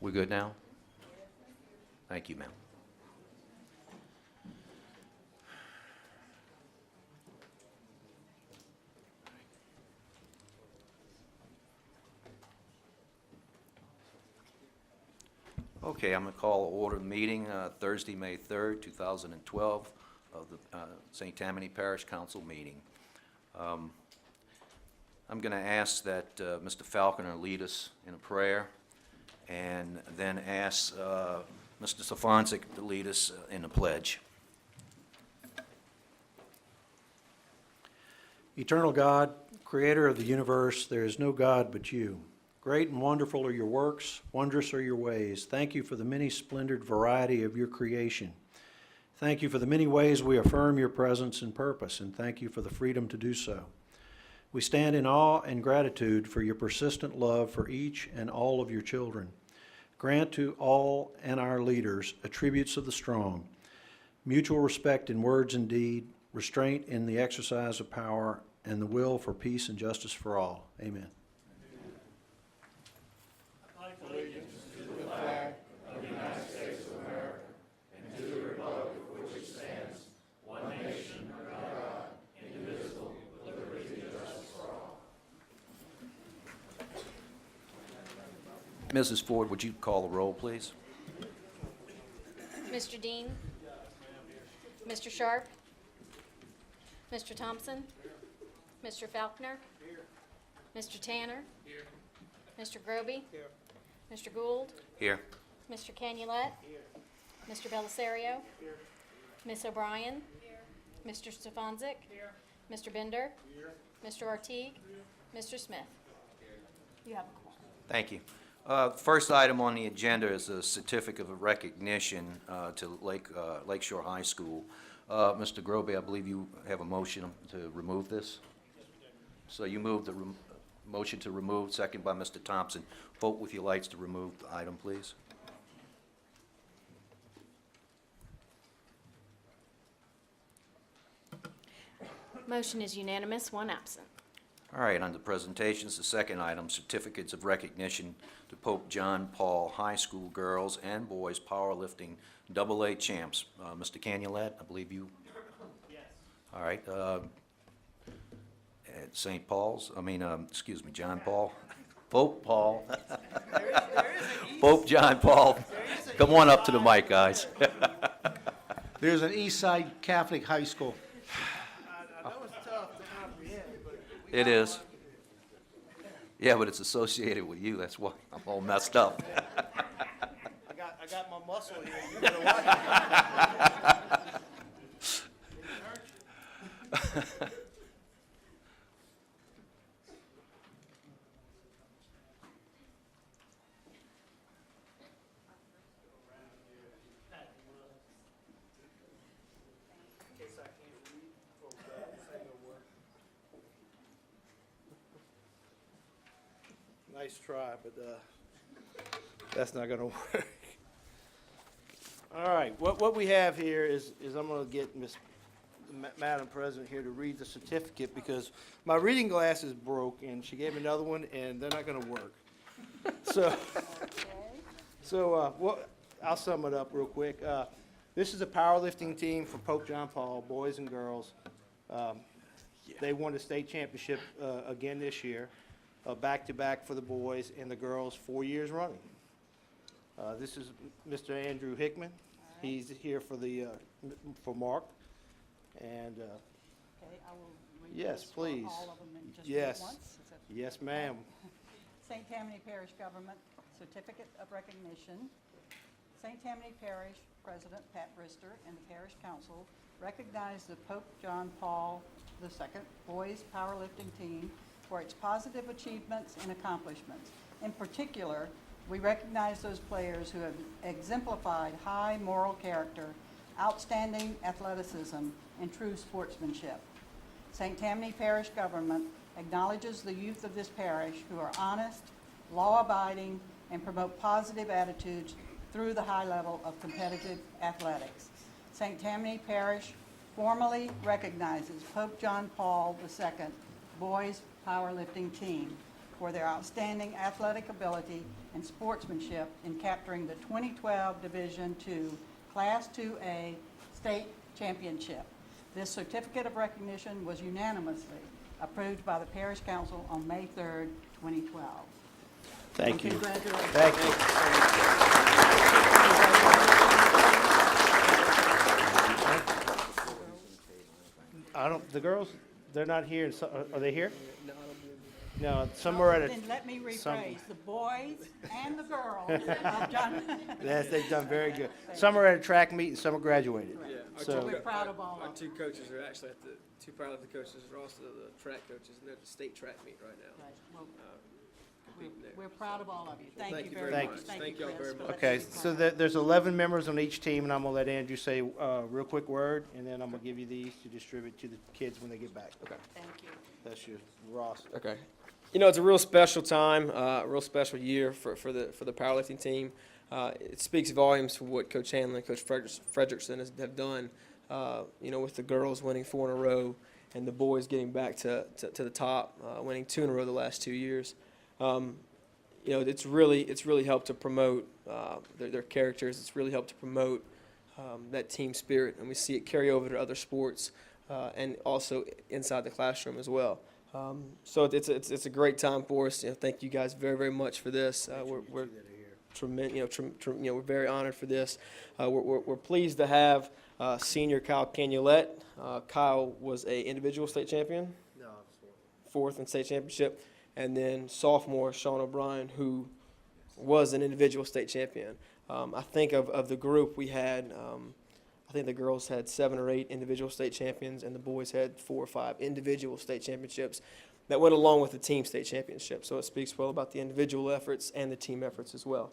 We good now? Thank you, ma'am. Okay, I'm going to call order the meeting Thursday, May 3rd, 2012 of the St. Tammany Parish Council meeting. I'm going to ask that Mr. Falconer lead us in a prayer, and then ask Mr. Stefanczyk to lead us in a pledge. Eternal God, creator of the universe, there is no God but you. Great and wonderful are your works, wondrous are your ways. Thank you for the many splendored variety of your creation. Thank you for the many ways we affirm your presence and purpose, and thank you for the freedom to do so. We stand in awe and gratitude for your persistent love for each and all of your children. Grant to all and our leaders attributes of the strong, mutual respect in words and deed, restraint in the exercise of power, and the will for peace and justice for all. Amen. Mrs. Ford, would you call the roll, please? Mr. Dean? Mr. Sharp? Mr. Thompson? Mr. Falconer? Mr. Tanner? Mr. Groby? Mr. Gould? Here. Mr. Canulet? Mr. Belisario? Ms. O'Brien? Mr. Stefanczyk? Mr. Bender? Mr. Artigue? Mr. Smith? You have a quorum. Thank you. First item on the agenda is a certificate of recognition to Lakeshore High School. Mr. Groby, I believe you have a motion to remove this? So you moved the motion to remove, second by Mr. Thompson. Vote with your lights to remove the item, please. Motion is unanimous, one absent. All right, under presentations, the second item, certificates of recognition to Pope John Paul High School girls and boys powerlifting AA champs. Mr. Canulet, I believe you? Yes. All right. At St. Paul's, excuse me, John Paul, Pope Paul. Pope John Paul. Come on up to the mic, guys. There's an East Side Catholic High School. I know it's tough to comprehend, but It is. Yeah, but it's associated with you. That's why I'm all messed up. I got my muscle here. You better watch it. Nice try, but that's not going to work. All right, what we have here is I'm going to get Madam President here to read the certificate because my reading glasses broke and she gave me another one and they're not going to work. So I'll sum it up real quick. This is a powerlifting team for Pope John Paul, boys and girls. They won the state championship again this year. Back-to-back for the boys and the girls 4 years running. This is Mr. Andrew Hickman. Right. He's here for Mark. And okay, I will read yes, this please. For all of them in just yes. once. Yes, ma'am. St. Tammany Parish Government Certificate of Recognition. St. Tammany Parish President Pat Brister and the Parish Council recognize the Pope John Paul II Boys Powerlifting Team for its positive achievements and accomplishments. In particular, we recognize those players who have exemplified high moral character, outstanding athleticism, and true sportsmanship. St. Tammany Parish Government acknowledges the youth of this parish who are honest, law-abiding, and promote positive attitudes through the high level of competitive athletics. St. Tammany Parish formally recognizes Pope John Paul II Boys Powerlifting Team for their outstanding athletic ability and sportsmanship in capturing the 2012 Division II Class 2A State Championship. This certificate of recognition was unanimously approved by the Parish Council on May 3rd, 2012. Thank you. Congratulations. Thank you. The girls, they're not here. Are they here? No, some are at a. Then let me some- rephrase, the boys and the girls have done. Yes, they've done very good. Some are at a track meet and some are graduated. So, We're proud of all Our of them. two coaches are actually at the, two powerlifting coaches are also the track coaches, and they're at the state track meet right now. Right. Well, competing there. we're proud of all of you. Thank you very very much. much. Thank y'all Chris, very for much. letting okay, me be so part. there's 11 members on each team, and I'm gonna let Andrew say a real quick word, and then I'm gonna give you these to distribute to the kids when they get back. Okay. Thank you. That's yours, Ross. Okay. You know, it's a real special time, a real special year for the powerlifting team. It speaks volumes for what Coach Hanlon and Coach Fredrickson have done, you know, with the girls winning 4 in a row and the boys getting back to the top, winning 2 in a row the last 2 years. You know, it's really helped to promote their characters. It's really helped to promote that team spirit, and we see it carry over to other sports and also inside the classroom as well. So it's a great time for us. You know, thank you guys very, very much for this. We're tremendous. We're very honored for this. We're pleased to have senior Kyle Canulet. Kyle was a individual state champion. No, fourth in state championship, and then sophomore Sean O'Brien, who was an individual state champion. I think of the group we had. I think the girls had 7 or 8 individual state champions, and the boys had 4 or 5 individual state championships that went along with the team state championship. So it speaks well about the individual efforts and the team efforts as well.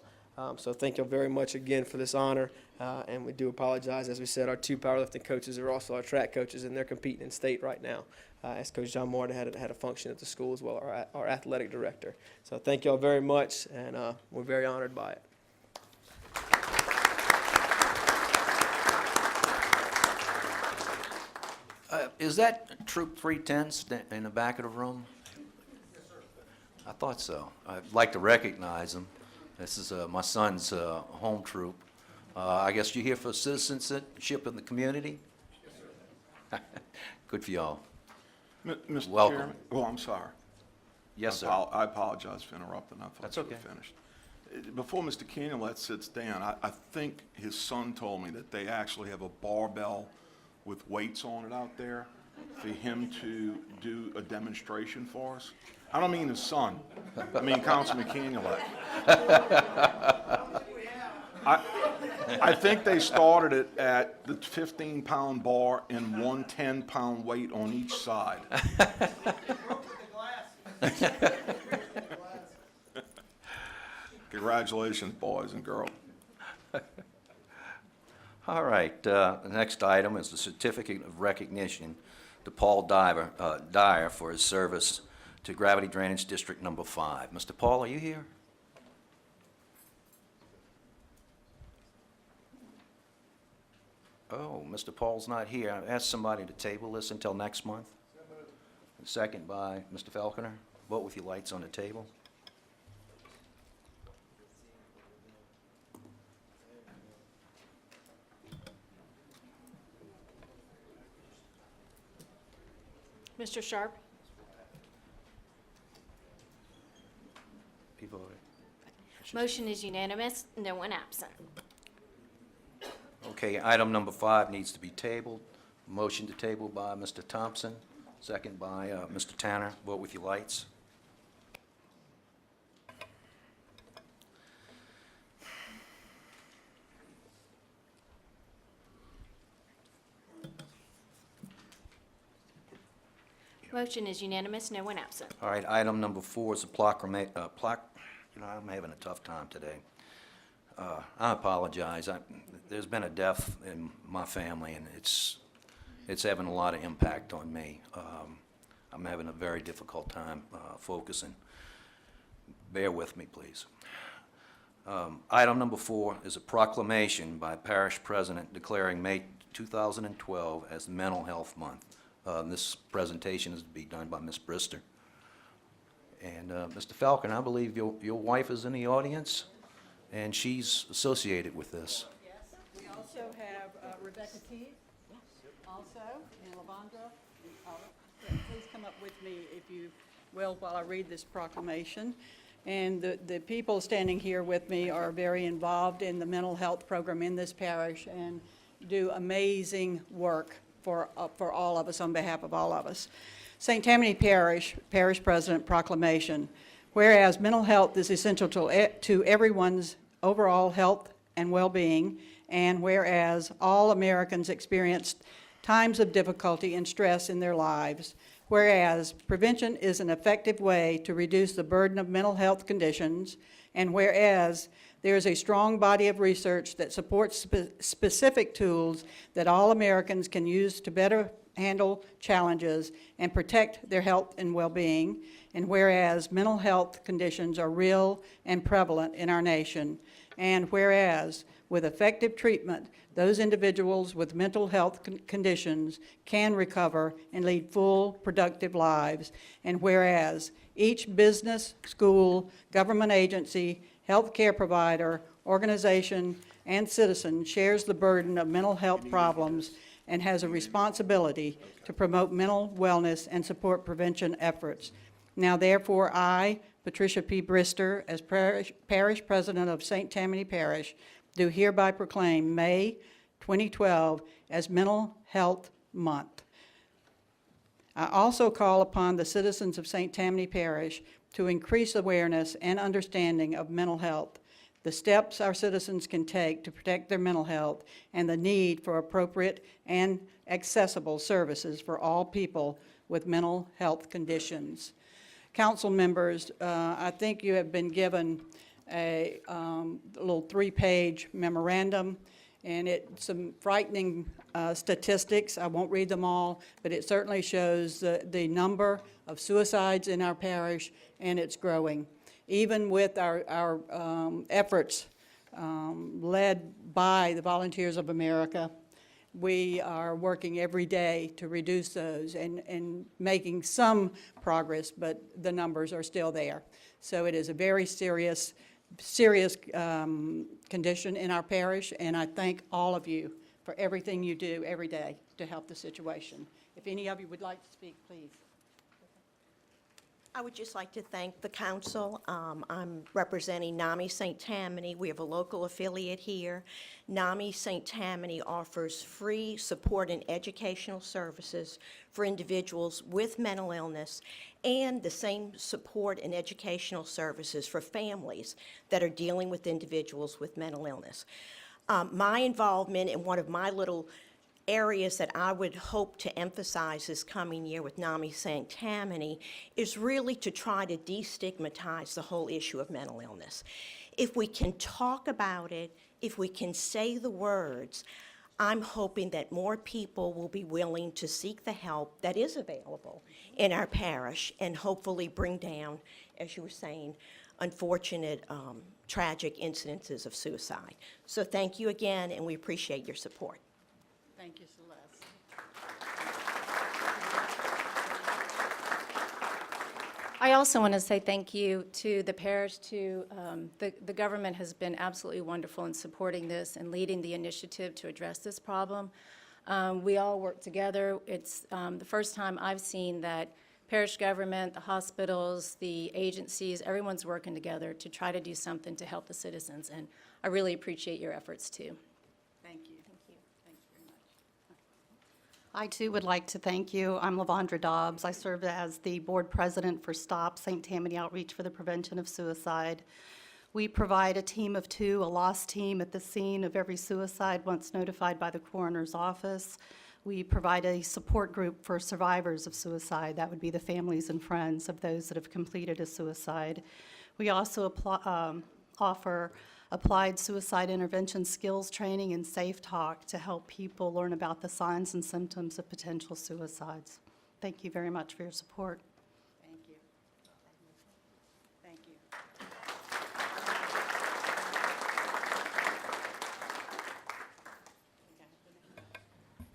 So thank you very much again for this honor, and we do apologize. As we said, our 2 powerlifting coaches are also our track coaches, and they're competing in state right now. As Coach John Martin had a function at the school as well, our athletic director. So thank you all very much, and we're very honored by it. Is that Troop 310 in the back of the room? Yes, sir. I thought so. I'd like to recognize them. This is my son's home troop. I guess you're here for citizenship in the community? Yes, sir. Good for y'all. Mr. Welcome. Chairman, oh, I'm sorry. Yes, sir. I apologize for interrupting. I thought That's you were okay. finished. Before Mr. Canulet sits down, I think his son told me that they actually have a barbell with weights on it out there for him to do a demonstration for us. I don't mean his son. I mean Councilman Canulet. I think they started it at the 15-pound bar and 1 10-pound weight on each side. Congratulations, boys and girls. All right, the next item is the certificate of recognition to Paul Dyer for his service to Gravity Drainage District Number 5. Mr. Paul, are you here? Oh, Mr. Paul's not here. I asked somebody to table this until next month. Second by Mr. Falconer. Vote with your lights on the table. Mr. Sharp? He voted. Motion is unanimous, no one absent. Okay, item number 5 needs to be tabled. Motion to table by Mr. Thompson, second by Mr. Tanner. Vote with your lights. Motion is unanimous, no one absent. All right, item number 4 is a I'm having a tough time today. I apologize. There's been a death in my family, and it's having a lot of impact on me. I'm having a very difficult time focusing. Bear with me, please. Item number 4 is a proclamation by Parish President declaring May 2012 as Mental Health Month. This presentation is to be done by Ms. Brister. And Mr. Falcon, I believe your wife is in the audience, and she's associated with this. Yes, we also have Rebecca Teague, also, and Lavondra. Please come up with me, if you will, while I read this proclamation. And the people standing here with me are very involved in the mental health program in this parish and do amazing work for all of us, on behalf of all of us. St. Tammany Parish, Parish President Proclamation. Whereas mental health is essential to everyone's overall health and well-being, and whereas all Americans experience times of difficulty and stress in their lives, whereas prevention is an effective way to reduce the burden of mental health conditions, and whereas there is a strong body of research that supports specific tools that all Americans can use to better handle challenges and protect their health and well-being, and whereas mental health conditions are real and prevalent in our nation, and whereas with effective treatment, those individuals with mental health conditions can recover and lead full, productive lives, and whereas each business, school, government agency, healthcare provider, organization, and citizen shares the burden of mental health problems and has a responsibility to promote mental wellness and support prevention efforts. Now therefore, I, Patricia P. Brister, as Parish President of St. Tammany Parish, do hereby proclaim May 2012 as Mental Health Month. I also call upon the citizens of St. Tammany Parish to increase awareness and understanding of mental health, the steps our citizens can take to protect their mental health, and the need for appropriate and accessible services for all people with mental health conditions. Council members, I think you have been given a little 3-page memorandum, and it's some frightening statistics. I won't read them all, but it certainly shows the number of suicides in our parish, and it's growing. Even with our efforts led by the Volunteers of America, we are working every day to reduce those and making some progress, but the numbers are still there. So it is a very serious condition in our parish, and I thank all of you for everything you do every day to help the situation. If any of you would like to speak, please. I would just like to thank the council. I'm representing NAMI St. Tammany. We have a local affiliate here. NAMI St. Tammany offers free support and educational services for individuals with mental illness, and the same support and educational services for families that are dealing with individuals with mental illness. My involvement in one of my little areas that I would hope to emphasize this coming year with NAMI St. Tammany is really to try to destigmatize the whole issue of mental illness. If we can talk about it, if we can say the words, I'm hoping that more people will be willing to seek the help that is available in our parish and hopefully bring down, as you were saying, unfortunate, tragic incidences of suicide. So thank you again, and we appreciate your support. Thank you, Celeste. I also want to say thank you to the parish, to the government has been absolutely wonderful in supporting this and leading the initiative to address this problem. We all work together. It's the first time I've seen that parish government, the hospitals, the agencies, everyone's working together to try to do something to help the citizens, and I really appreciate your efforts too. Thank you. Thank you. Thanks very much. I too would like to thank you. I'm Lavondra Dobbs. I serve as the board president for STOP, St. Tammany Outreach for the Prevention of Suicide. We provide a team of 2, a lost team at the scene of every suicide once notified by the coroner's office. We provide a support group for survivors of suicide. That would be the families and friends of those that have completed a suicide. We also offer applied suicide intervention skills training and safe talk to help people learn about the signs and symptoms of potential suicides. Thank you very much for your support. Thank you. Thank you.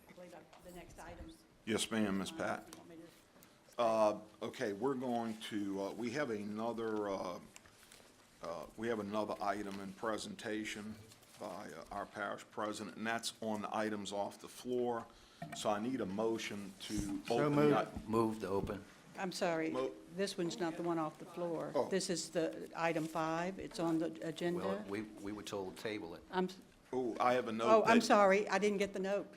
I believe the next item. Yes, ma'am, Ms. Pat. You want me to Okay, we're going to, we have another item in presentation by our parish president, and that's on the items off the floor. So I need a motion to open moved. that. Move to open. I'm sorry, Mo- this one's not the one off the floor. Oh. This is the item 5, it's on the agenda. Well, we were told to table it. I'm, Oh, I have a note. oh, I'm that- sorry, I didn't get the note.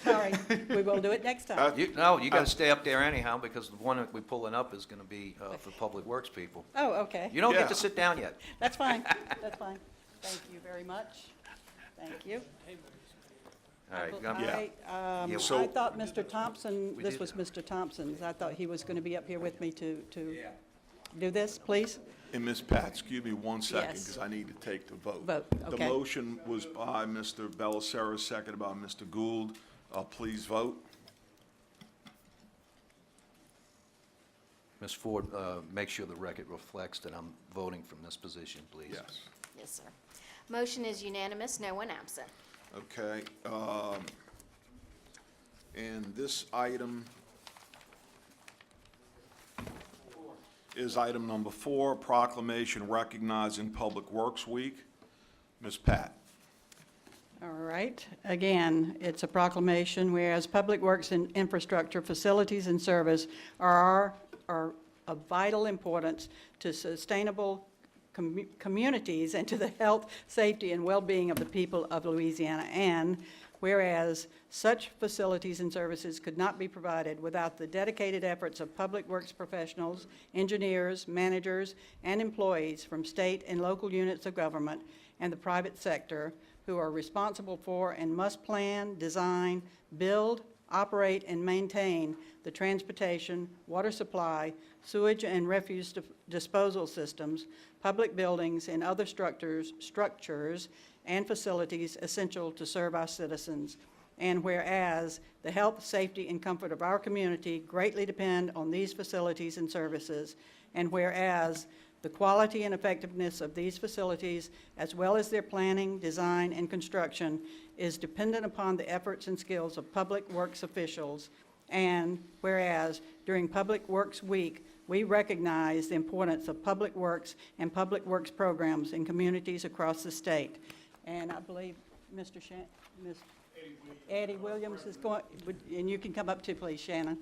Sorry, we will do it next time. No, you got to stay up there anyhow, because the one that we're pulling up is going to be for Public Works people. Oh, okay, You don't get Yeah. to sit down yet. that's fine, that's fine. Thank you very much. Thank you. All right, gonna- Yeah. Yeah, So- I thought Mr. Thompson, We this did was Mr. Thompson's. I thought he was going to be up here with me to do this, please. And Ms. Pat, excuse me 1 second, Yes. because I need to take the vote. Vote, The okay. motion was by Mr. Bellicera, seconded by Mr. Gould. Please vote. Ms. Ford, make sure the record reflects that I'm voting from this position, please. Yes. Yes, sir. Motion is unanimous, no one absent. Okay, and this item is item number 4, proclamation recognizing Public Works Week. Ms. Pat? All right. Again, it's a proclamation, whereas public works and infrastructure facilities and service are of vital importance to sustainable communities and to the health, safety, and well-being of the people of Louisiana. And whereas such facilities and services could not be provided without the dedicated efforts of public works professionals, engineers, managers, and employees from state and local units of government and the private sector who are responsible for and must plan, design, build, operate, and maintain the transportation, water supply, sewage and refuse disposal systems, public buildings, and other structures and facilities essential to serve our citizens. And whereas the health, safety, and comfort of our community greatly depend on these facilities and services, and whereas the quality and effectiveness of these facilities, as well as their planning, design, and construction, is dependent upon the efforts and skills of public works officials. And whereas during Public Works Week, we recognize the importance of public works and public works programs in communities across the state. And I believe Ms. Eddie Williams is going, and you can come up too, please, Shannon.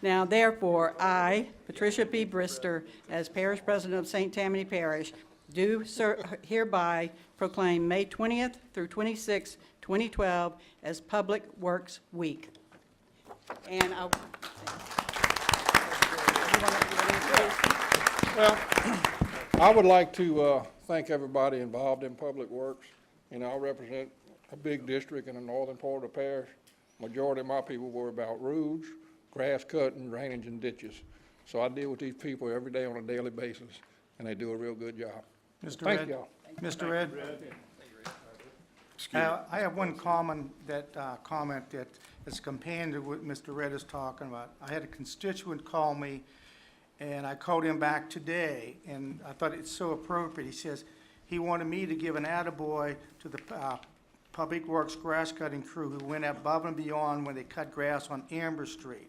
Now, therefore, I, Patricia P. Brister, as Parish President of St. Tammany Parish, do hereby proclaim May 20th through 26th, 2012 as Public Works Week. And I'll... Well, I would like to thank everybody involved in Public Works. You know, I represent a big district in the northern part of the parish. Majority of my people worry about roads, grass cutting, drainage, and ditches. So I deal with these people every day on a daily basis, and they do a real good job. Mr. Thank Red? y'all. Mr. Red? Excuse me. I have one comment that is companion to what Mr. Red is talking about. I had a constituent call me, and I called him back today, and I thought it's so appropriate. He says he wanted me to give an attaboy to the Public Works grass cutting crew who went above and beyond when they cut grass on Amber Street.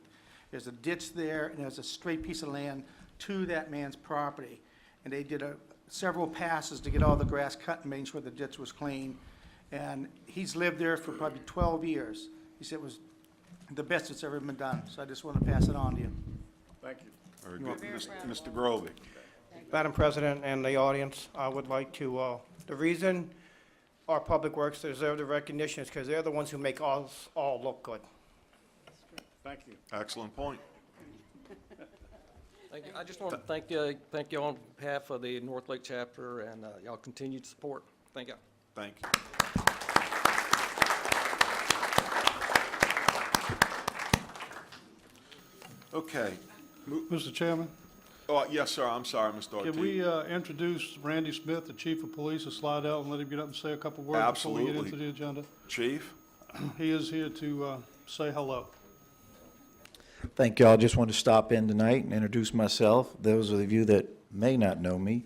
There's a ditch there, and there's a straight piece of land to that man's property. And they did several passes to get all the grass cut and making sure the ditch was clean. And he's lived there for probably 12 years. He said it was the best that's ever been done. So I just want to pass it on to you. Thank you. Very good. Mr. Grovey? Madam President and the audience, I would like to, the reason our public works deserve the recognition is because they're the ones who make us all look good. Thank you. Excellent point. Thank you. I just want to thank you on behalf of the North Lake chapter and y'all continued support. Thank you. Thank you. Okay. Mr. Chairman, Oh, yes, sir. I'm sorry, Mr. Ortiz. can we introduce Randy Smith, the Chief of Police, to slide out and let him get up and say a couple words before we get Absolutely. into the agenda? Chief? He is here to say hello. Thank y'all. Just wanted to stop in tonight and introduce myself. Those of you that may not know me,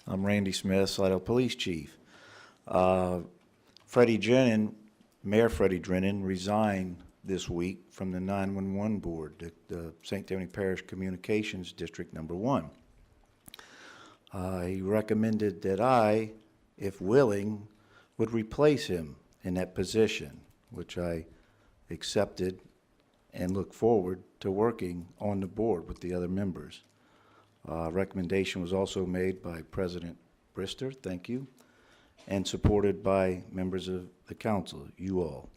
I'm Randy Smith, Slidell Police Chief. Mayor Freddie Drennan resigned this week from the 911 board, the St. Tammany Parish Communications District Number 1. He recommended that I, if willing, would replace him in that position, which I accepted and look forward to working on the board with the other members. Recommendation was also made by President Brister, thank you, and supported by members of the council, you all.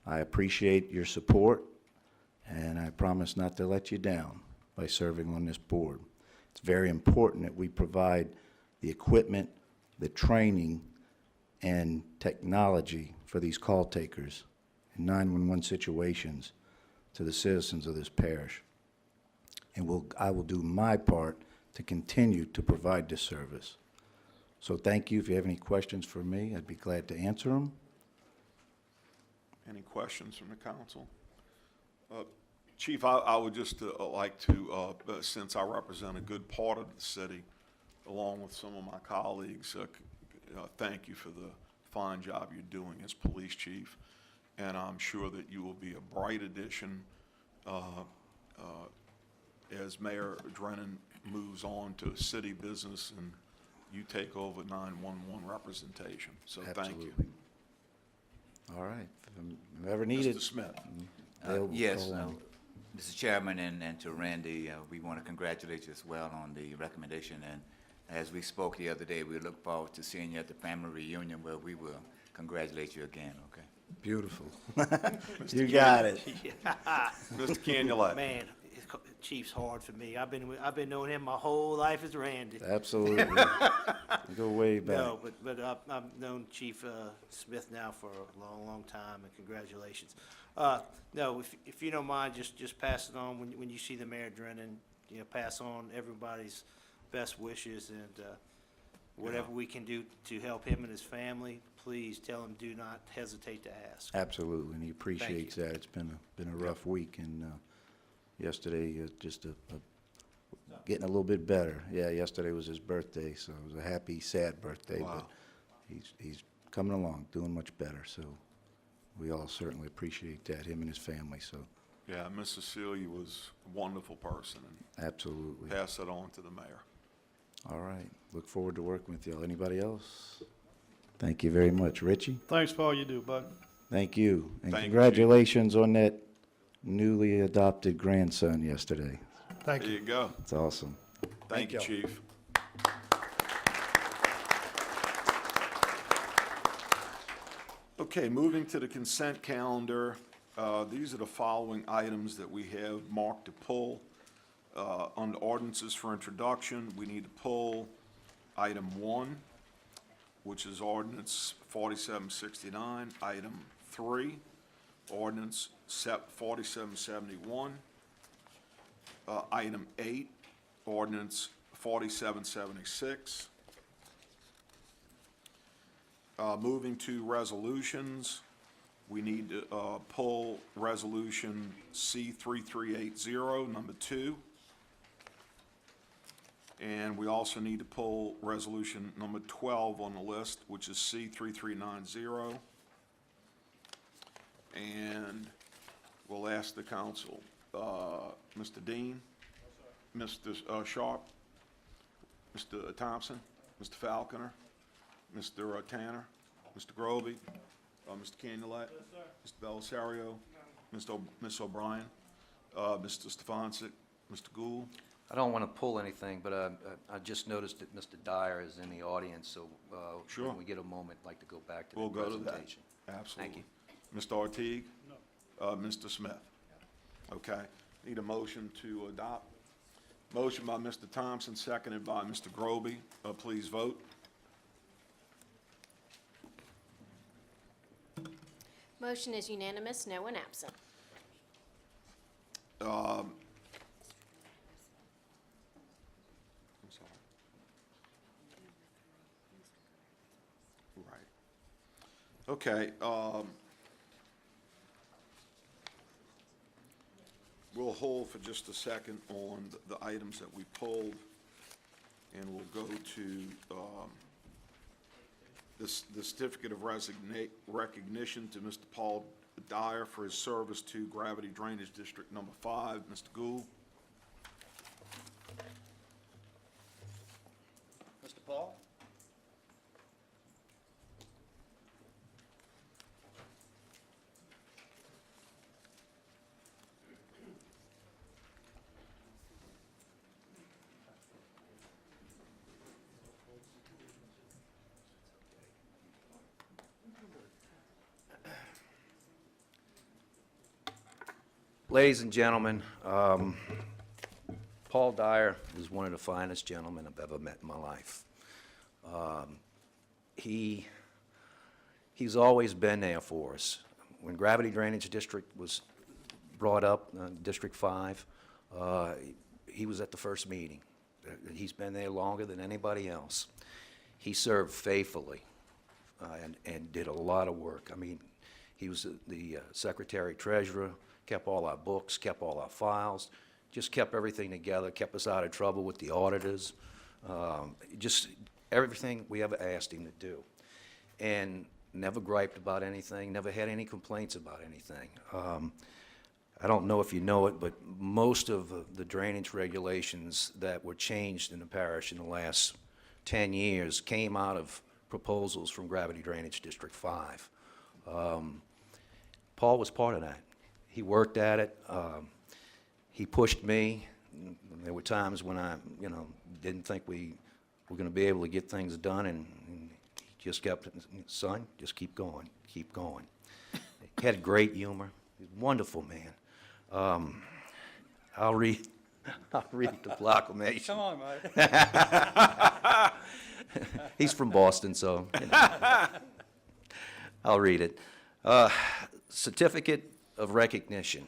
I appreciate your support, and I promise not to let you down by serving on this board. It's very important that we provide the equipment, the training, and technology for these call takers in 911 situations to the citizens of this parish. And I will do my part to continue to provide this service. So thank you. If you have any questions for me, I'd be glad to answer them. Any questions from the council? Chief, I would just like to, since I represent a good part of the city, along with some of my colleagues, thank you for the fine job you're doing as police chief. And I'm sure that you will be a bright addition as Mayor Drennan moves on to city business and you take over 911 representation. So thank you. Absolutely. All right. If ever needed. Mr. Smith. they'll Yes, call on me. Mr. Chairman and to Randy, we want to congratulate you as well on the recommendation. And as we spoke the other day, we look forward to seeing you at the family reunion where we will congratulate you again, okay? Beautiful. You got it. Mr. Canulette. Man, Chief's hard for me. I've been knowing him my whole life as Randy. Absolutely. You go way back. No, but I've known Chief Smith now for a long, long time, and congratulations. No, if you don't mind, just pass it on when you see the Mayor Drennan, pass on everybody's best wishes and whatever we can do to help him and his family, please tell him do not hesitate to ask. Absolutely, and he appreciates that. It's been a rough week, and yesterday just getting a little bit better. Yeah, yesterday was his birthday, so it was a happy, sad birthday. Wow. But he's coming along, doing much better. So we all certainly appreciate that, him and his family. So Yeah, Miss Cecilia was a wonderful person, and absolutely. pass that on to the mayor. All right. Look forward to working with y'all. Anybody else? Thank you very much. Richie? Thanks for all you do, bud. Thank you. And Thank you, Chief. congratulations on that newly adopted grandson yesterday. Thank There you. you go. It's awesome. Thank you, y'all. Chief. Okay, moving to the consent calendar, these are the following items that we have marked to pull. On ordinances for introduction, we need to pull item 1, which is ordinance 4769, item 3, ordinance 4771, item 8, ordinance 4776. Moving to resolutions, we need to pull resolution C3380, number 2. And we also need to pull resolution number 12 on the list, which is C3390. And we'll ask the council, Mr. Dean, Mr. Sharp, Mr. Thompson, Mr. Falconer, Mr. Tanner, Mr. Grovey, Mr. Canulette, Mr. Belisario, Ms. O'Brien, Mr. Stefancic, Mr. Gould. I don't want to pull anything, but I just noticed that Mr. Dyer is in the audience, so Sure. when we get a moment, I'd like to go back to the We'll go to that. presentation. Absolutely. you. Mr. Ortiz? No. Mr. Smith? Okay. Need a motion to adopt. Motion by Mr. Thompson, seconded by Mr. Groby. Please vote. Motion is unanimous, no one absent. I'm sorry. Right. Okay, we'll hold for just a second on the items that we pulled, and we'll go to the certificate of recognition to Mr. Paul Dyer for his service to Gravity Drainage District Number 5. Mr. Gould. Mr. Paul? Ladies and gentlemen, Paul Dyer is one of the finest gentlemen I've ever met in my life. He's always been there for us. When Gravity Drainage District was brought up, District 5, he was at the first meeting. He's been there longer than anybody else. He served faithfully and did a lot of work. I mean, he was the secretary-treasurer, kept all our books, kept all our files, just kept everything together, kept us out of trouble with the auditors, just everything we ever asked him to do. And never griped about anything, never had any complaints about anything. I don't know if you know it, but most of the drainage regulations that were changed in the parish in the last 10 years came out of proposals from Gravity Drainage District 5. Paul was part of that. He worked at it. He pushed me. There were times when I, didn't think we were going to be able to get things done, and he just kept, son, just keep going, keep going. He had great humor. He's a wonderful man. I'll read the proclamation. Come on, Mike. He's from Boston, so I'll read it. Certificate of recognition.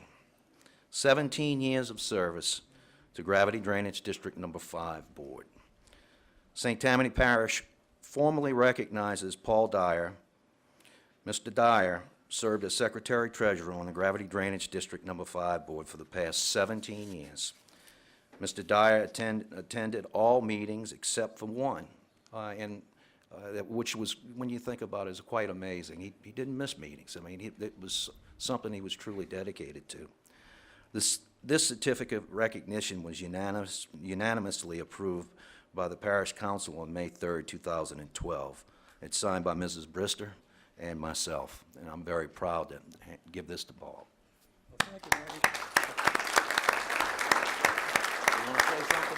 17 years of service to Gravity Drainage District Number 5 Board. St. Tammany Parish formally recognizes Paul Dyer. Mr. Dyer served as Secretary-Treasurer on the Gravity Drainage District Number 5 Board for the past 17 years. Mr. Dyer attended all meetings except for one, which was, when you think about it, is quite amazing. He didn't miss meetings. I mean, it was something he was truly dedicated to. This certificate of recognition was unanimously approved by the Parish Council on May 3rd, 2012. It's signed by Mrs. Brister and myself, and I'm very proud to give this to Paul. Well, thank you, Randy. You want to say something?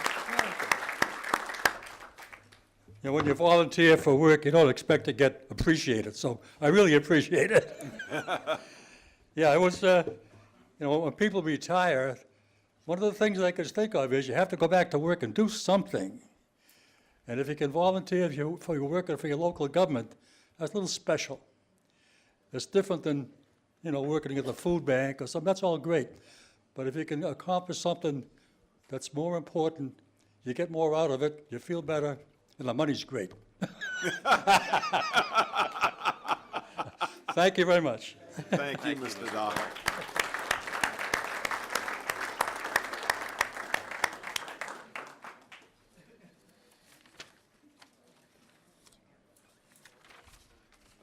When you volunteer for work, you don't expect to get appreciated, so I really appreciate it. Yeah, it was, when people retire, one of the things I can think of is you have to go back to work and do something. And if you can volunteer for your work or for your local government, that's a little special. It's different than, working at the food bank or something. That's all great. But if you can accomplish something that's more important, you get more out of it, you feel better, and the money's great. Thank you very much. Thank you, Mr. Dyer.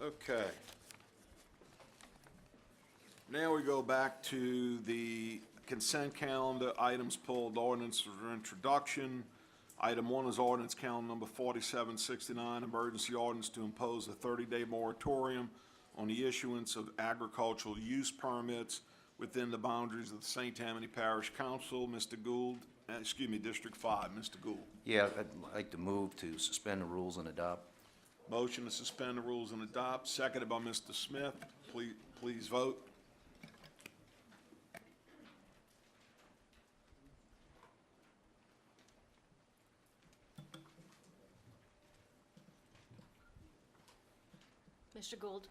Okay. Now we go back to the consent calendar, items pulled, ordinance for introduction. Item 1 is ordinance calendar number 4769, emergency ordinance to impose a 30-day moratorium on the issuance of agricultural use permits within the boundaries of the St. Tammany Parish Council. Mr. Gould, District 5, Mr. Gould. Yeah, I'd like to move to suspend the rules and adopt. Motion to suspend the rules and adopt, seconded by Mr. Smith. Please vote. Mr. Gould.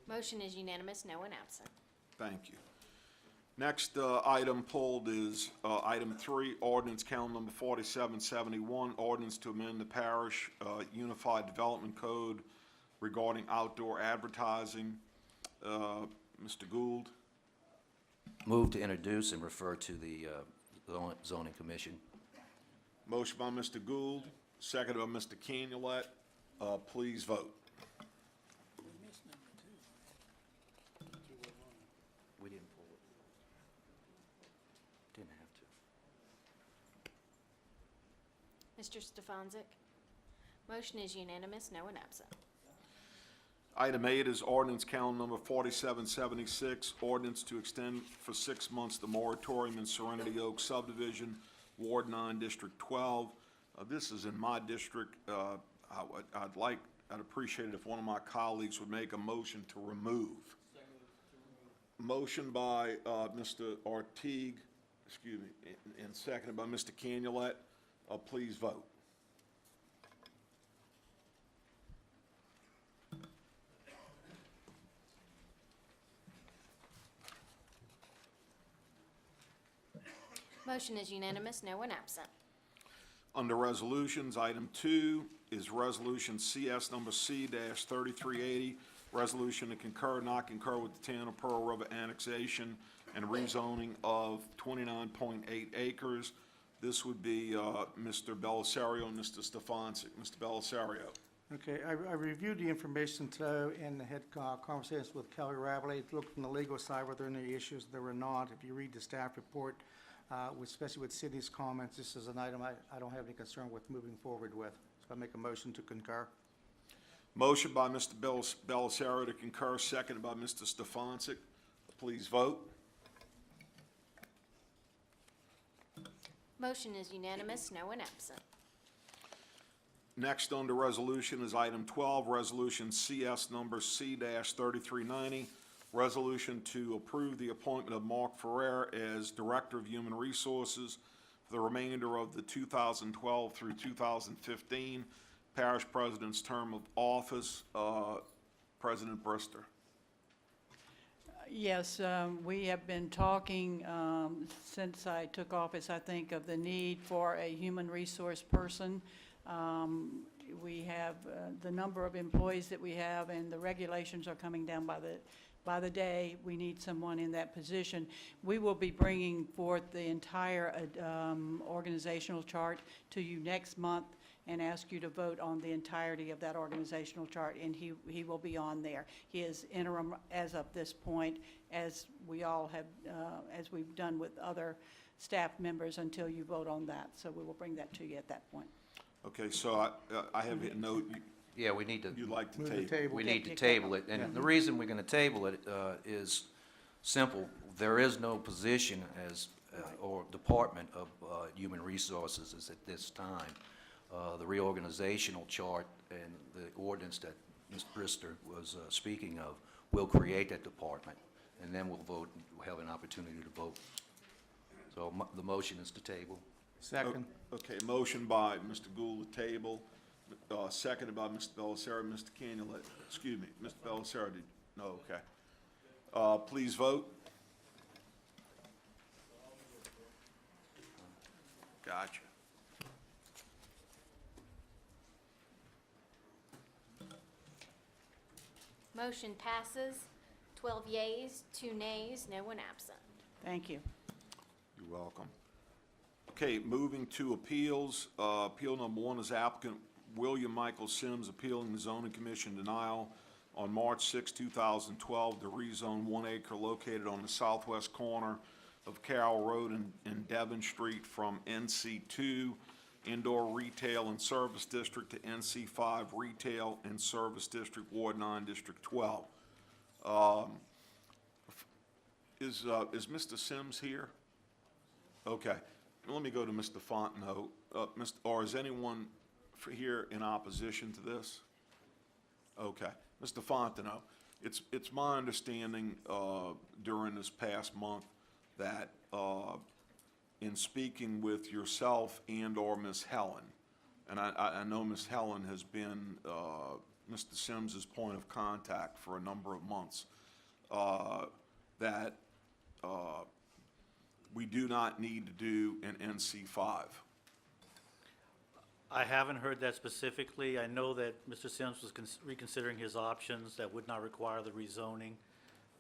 Motion is unanimous, no one absent. Thank you. Next item pulled is item 3, ordinance calendar number 4771, ordinance to amend the Parish Unified Development Code regarding outdoor advertising. Mr. Gould. Move to introduce and refer to the zoning commission. Motion by Mr. Gould, seconded by Mr. Kenealet. Please vote. We didn't pull it. Didn't have to. Mr. Stefanczyk? Motion is unanimous, no one absent. Item 8 is ordinance calendar number 4776, ordinance to extend for 6 months the moratorium in Serenity Oak subdivision, Ward 9, District 12. This is in my district. I'd appreciate it if one of my colleagues would make a motion to remove. Motion by Mr. Artigue, and seconded by Mr. Canulette. Please vote. Motion is unanimous, no one absent. Under resolutions, item 2 is resolution CS number C-3380, resolution to concur, not concur with the town of Pearl River annexation and rezoning of 29.8 acres. This would be Mr. Belisario and Mr. Stefanczyk. Mr. Belisario. Okay, I reviewed the information today and had conversations with Kelly Raveley, looked from the legal side whether there are any issues. There were not. If you read the staff report, especially with Sydney's comments, this is an item I don't have any concern with moving forward with. So I make a motion to concur. Motion by Mr. Belisario to concur, seconded by Mr. Stefanczyk. Please vote. Motion is unanimous, no one absent. Next under resolution is item 12, resolution CS number C-3390, resolution to approve the appointment of Mark Ferrer as Director of Human Resources for the remainder of the 2012 through 2015 Parish President's term of office. President Brister. Yes, we have been talking since I took office, I think, of the need for a human resource person. We have the number of employees that we have, and the regulations are coming down by the day. We need someone in that position. We will be bringing forth the entire organizational chart to you next month and ask you to vote on the entirety of that organizational chart, and he will be on there. He is interim as of this point, as we all have, as we've done with other staff members until you vote on that. So we will bring that to you at that point. Okay, so I have a note. Yeah, we need to. You'd like to Move the table. table. We need to table it, and the reason we're gonna table it is simple. There is no position as, or department of human resources is at this time. The reorganizational chart and the ordinance that Ms. Brister was speaking of will create that department, and then we'll vote, we'll have an opportunity to vote. So the motion is to table. Second. Okay, motion by Mr. Gould to table, seconded by Mr. Belisario. Mr. Canulette, excuse me, Mr. Belisario, no, okay. Please vote. Gotcha. Motion passes, 12 yeas, 2 nays, no one absent. Thank you. You're welcome. Okay, moving to appeals. Appeal number 1 is applicant William Michael Sims appealing the zoning commission denial on March 6, 2012 to rezone 1 acre located on the southwest corner of Carroll Road and Devon Street from NC2 Indoor Retail and Service District to NC5 Retail and Service District, Ward 9, District 12. Is Mr. Sims here? Okay. Let me go to Mr. Fontenot. Or is anyone here in opposition to this? Okay. Mr. Fontenot, it's my understanding during this past month that in speaking with yourself and/or Ms. Helen, and I know Ms. Helen has been Mr. Sims's point of contact for a number of months, that we do not need to do an NC5. I haven't heard that specifically. I know that Mr. Sims was reconsidering his options that would not require the rezoning.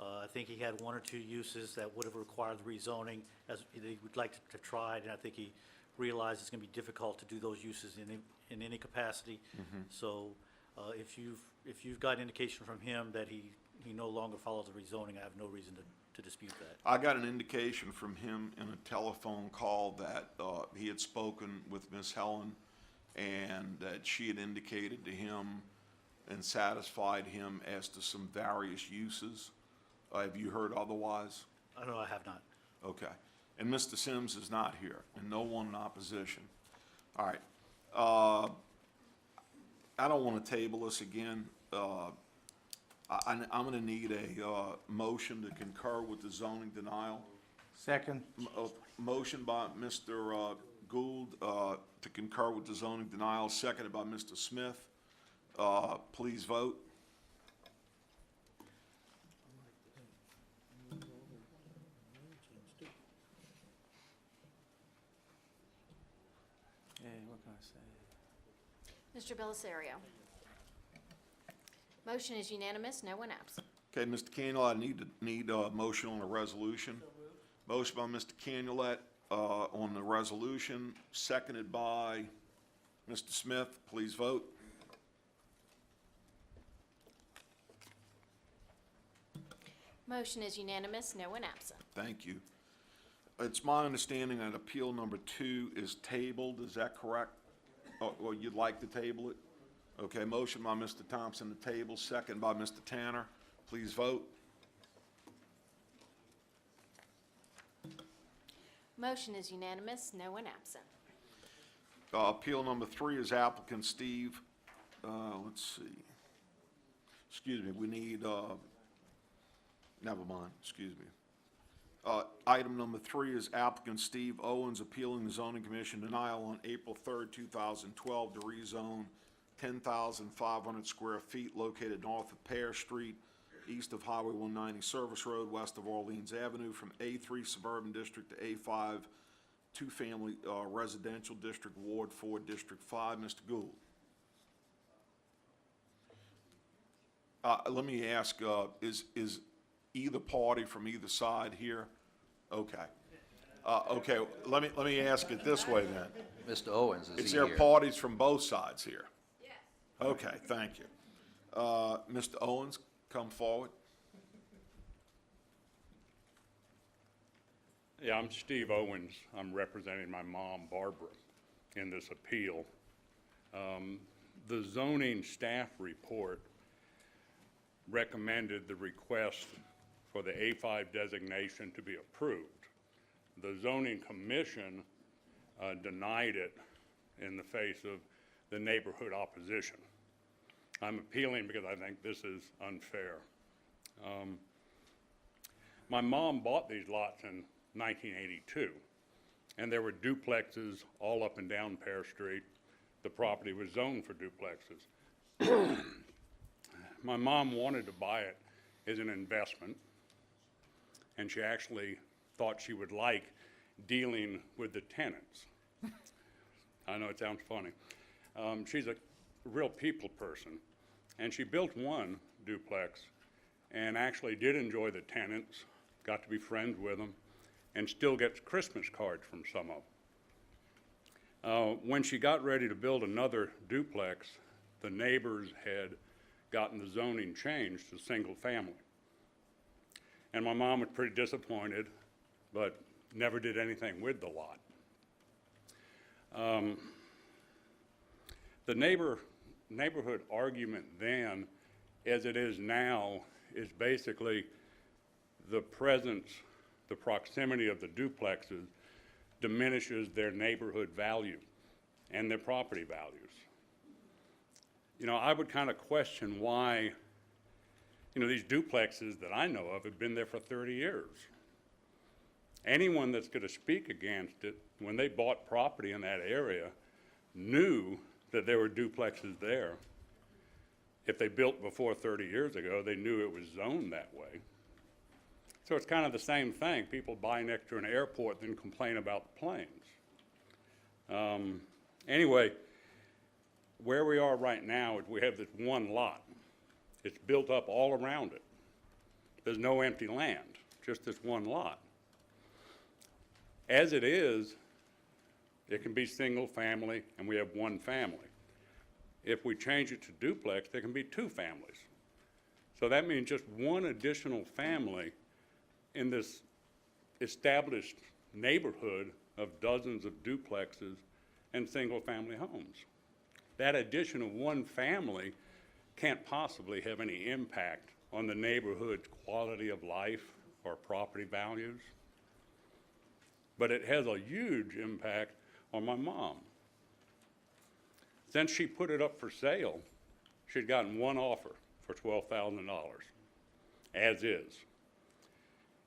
I think he had 1 or 2 uses that would have required the rezoning as he would like to try, and I think he realized it's going to be difficult to do those uses in any capacity. So If you've got indication from him that he no longer follows the rezoning, I have no reason to dispute that. I got an indication from him in a telephone call that he had spoken with Miss Helen and that she had indicated to him and satisfied him as to some various uses. Have you heard otherwise? No, I have not. Okay. And Mr. Sims is not here, and no one in opposition. All right. I don't want to table this again. I'm going to need a motion to concur with the zoning denial. Second. Motion by Mr. Gould to concur with the zoning denial, seconded by Mr. Smith. Please vote. Mr. Belisario. Motion is unanimous, no one absent. Okay, Mr. Canulette, I need a motion on the resolution. Motion by Mr. Canulette on the resolution, seconded by Mr. Smith. Please vote. Motion is unanimous, no one absent. Thank you. It's my understanding that appeal number 2 is tabled. Is that correct? Or you'd like to table it? Okay, motion by Mr. Thompson to table, second by Mr. Tanner. Please vote. Motion is unanimous, no one absent. Appeal number 3 is applicant Steve, let's see. Excuse me, we need, never mind, excuse me. Item number 3 is applicant Steve Owens appealing the zoning commission denial on April 3rd, 2012 to rezone 10,500 square feet located north of Parish Street, east of Highway 190 Service Road, west of Orleans Avenue, from A3 Suburban District to A5 two-family residential district, Ward 4, District 5. Mr. Gould. Let me ask, is either party from either side here? Okay. Okay, let me ask it this way then. Mr. Owens, is Is he there here? parties from both sides here? Yes. Okay, thank you. Mr. Owens, come forward. Yeah, I'm Steve Owens. I'm representing my mom, Barbara, in this appeal. The zoning staff report recommended the request for the A5 designation to be approved. The zoning commission denied it in the face of the neighborhood opposition. I'm appealing because I think this is unfair. My mom bought these lots in 1982, and there were duplexes all up and down Pear Street. The property was zoned for duplexes. My mom wanted to buy it as an investment, and she actually thought she would like dealing with the tenants. I know it sounds funny. She's a real people person, and she built one duplex and actually did enjoy the tenants, got to be friends with them, and still gets Christmas cards from some of them. When she got ready to build another duplex, the neighbors had gotten the zoning changed to single family. And my mom was pretty disappointed, but never did anything with the lot. The neighborhood argument then, as it is now, is basically the presence, the proximity of the duplexes diminishes their neighborhood value and their property values. You know, I would kind of question why, you know, these duplexes that I know of have been there for 30 years. Anyone that's going to speak against it, when they bought property in that area, knew that there were duplexes there. If they built before 30 years ago, they knew it was zoned that way. So it's kind of the same thing. People buy next to an airport then complain about the planes. Anyway, where we are right now is we have this one lot. It's built up all around it. There's no empty land, just this one lot. As it is, it can be single family, and we have one family. If we change it to duplex, there can be 2 families. So that means just one additional family in this established neighborhood of dozens of duplexes and single-family homes. That addition of one family can't possibly have any impact on the neighborhood's quality of life or property values. But it has a huge impact on my mom. Since she put it up for sale, she'd gotten one offer for $12,000, as is.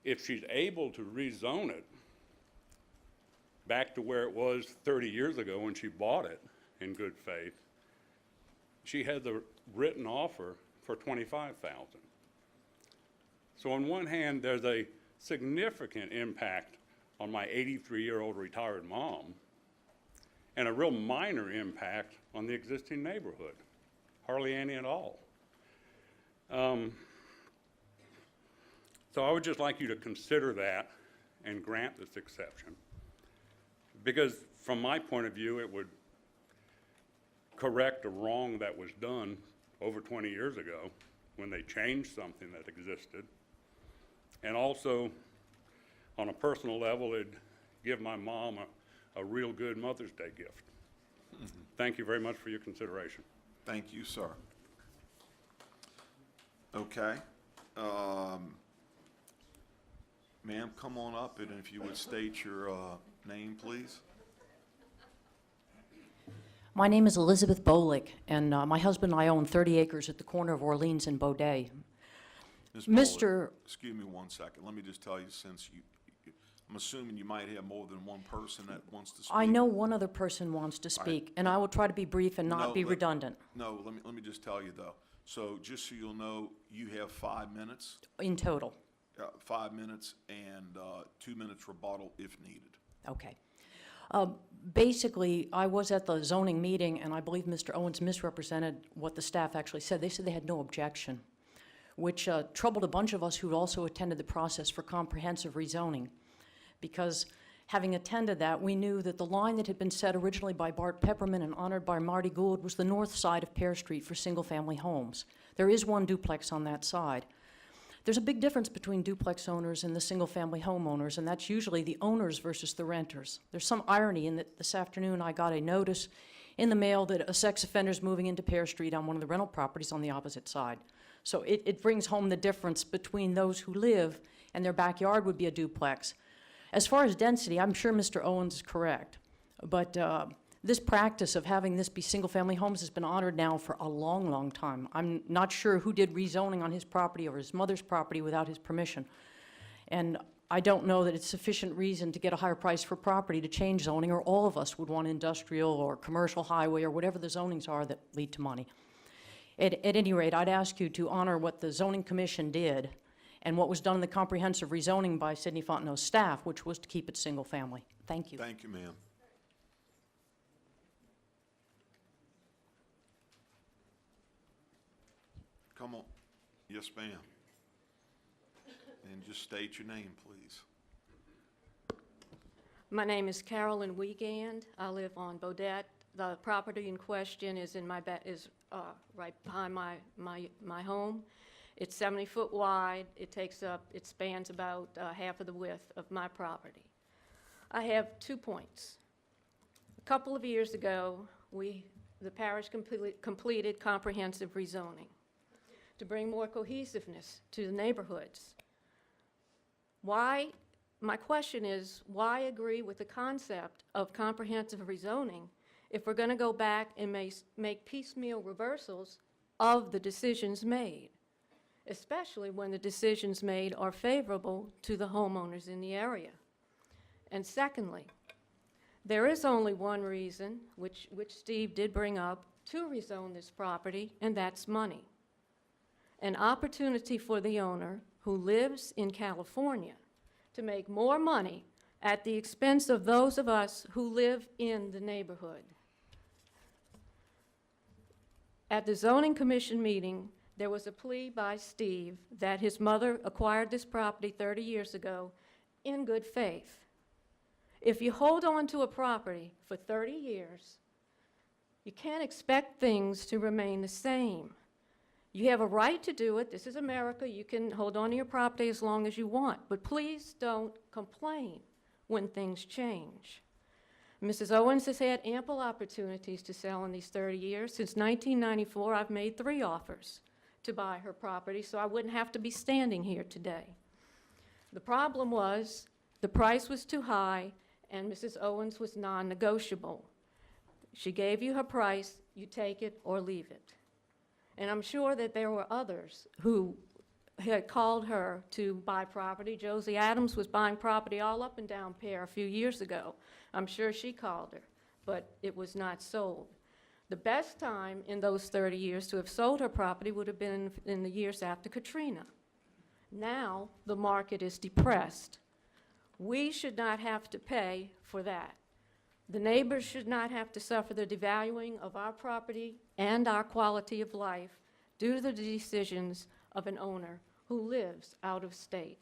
If she's able to rezone it back to where it was 30 years ago when she bought it in good faith, she has a written offer for $25,000. So on one hand, there's a significant impact on my 83-year-old retired mom, and a real minor impact on the existing neighborhood, hardly any at all. So I would just like you to consider that and grant this exception, because from my point of view, it would correct a wrong that was done over 20 years ago when they changed something that existed. And also, on a personal level, it'd give my mom a real good Mother's Day gift. Thank you very much for your consideration. Thank you, sir. Okay. Ma'am, come on up, and if you would state your name, please. My name is Elizabeth Bolick, and my husband and I own 30 acres at the corner of Orleans and Baudet. Ms. Mr. Bullock, excuse me 1 second. Let me just tell you, since I'm assuming you might have more than one person that wants to speak. I know one other person wants to speak, and I will try to be brief and not be redundant. No, let me just tell you, though. So just so you'll know, you have 5 minutes. In total. 5 minutes and 2 minutes rebuttal if needed. Okay. Basically, I was at the zoning meeting, and I believe Mr. Owens misrepresented what the staff actually said. They said they had no objection, which troubled a bunch of us who'd also attended the process for comprehensive rezoning, because having attended that, we knew that the line that had been set originally by Bart Pepperman and honored by Marty Gould was the north side of Pear Street for single-family homes. There is one duplex on that side. There's a big difference between duplex owners and the single-family homeowners, and that's usually the owners versus the renters. There's some irony in that this afternoon I got a notice in the mail that a sex offender's moving into Pear Street on one of the rental properties on the opposite side. So it brings home the difference between those who live and their backyard would be a duplex. As far as density, I'm sure Mr. Owens is correct, but this practice of having this be single-family homes has been honored now for a long, long time. I'm not sure who did rezoning on his property or his mother's property without his permission. And I don't know that it's sufficient reason to get a higher price for property to change zoning, or all of us would want industrial or commercial highway or whatever the zonings are that lead to money. At any rate, I'd ask you to honor what the Zoning Commission did and what was done in the comprehensive rezoning by Sidney Fontenot's staff, which was to keep it single-family. Thank you. Thank you, ma'am. Come on. Yes, ma'am. And just state your name, please. My name is Carolyn Wiegand. I live on Baudet. The property in question is in my right behind my home. It's 70 foot wide. It spans about half of the width of my property. I have 2 points. A couple of years ago, the parish completed comprehensive rezoning to bring more cohesiveness to the neighborhoods. My question is, why agree with the concept of comprehensive rezoning if we're going to go back and make piecemeal reversals of the decisions made, especially when the decisions made are favorable to the homeowners in the area? And secondly, there is only one reason, which Steve did bring up, to rezone this property, and that's money. An opportunity for the owner who lives in California to make more money at the expense of those of us who live in the neighborhood. At the Zoning Commission meeting, there was a plea by Steve that his mother acquired this property 30 years ago in good faith. If you hold on to a property for 30 years, You can't expect things to remain the same. You have a right to do it. This is America. You can hold on to your property as long as you want, but please don't complain when things change. Mrs. Owens has had ample opportunities to sell in these 30 years. Since 1994, I've made 3 offers to buy her property, so I wouldn't have to be standing here today. The problem was the price was too high, and Mrs. Owens was non-negotiable. She gave you her price, you take it or leave it. And I'm sure that there were others who had called her to buy property. Josie Adams was buying property all up and down Pear a few years ago. I'm sure she called her, but it was not sold. The best time in those 30 years to have sold her property would have been in the years after Katrina. Now the market is depressed. We should not have to pay for that. The neighbors should not have to suffer the devaluing of our property and our quality of life due to the decisions of an owner who lives out of state.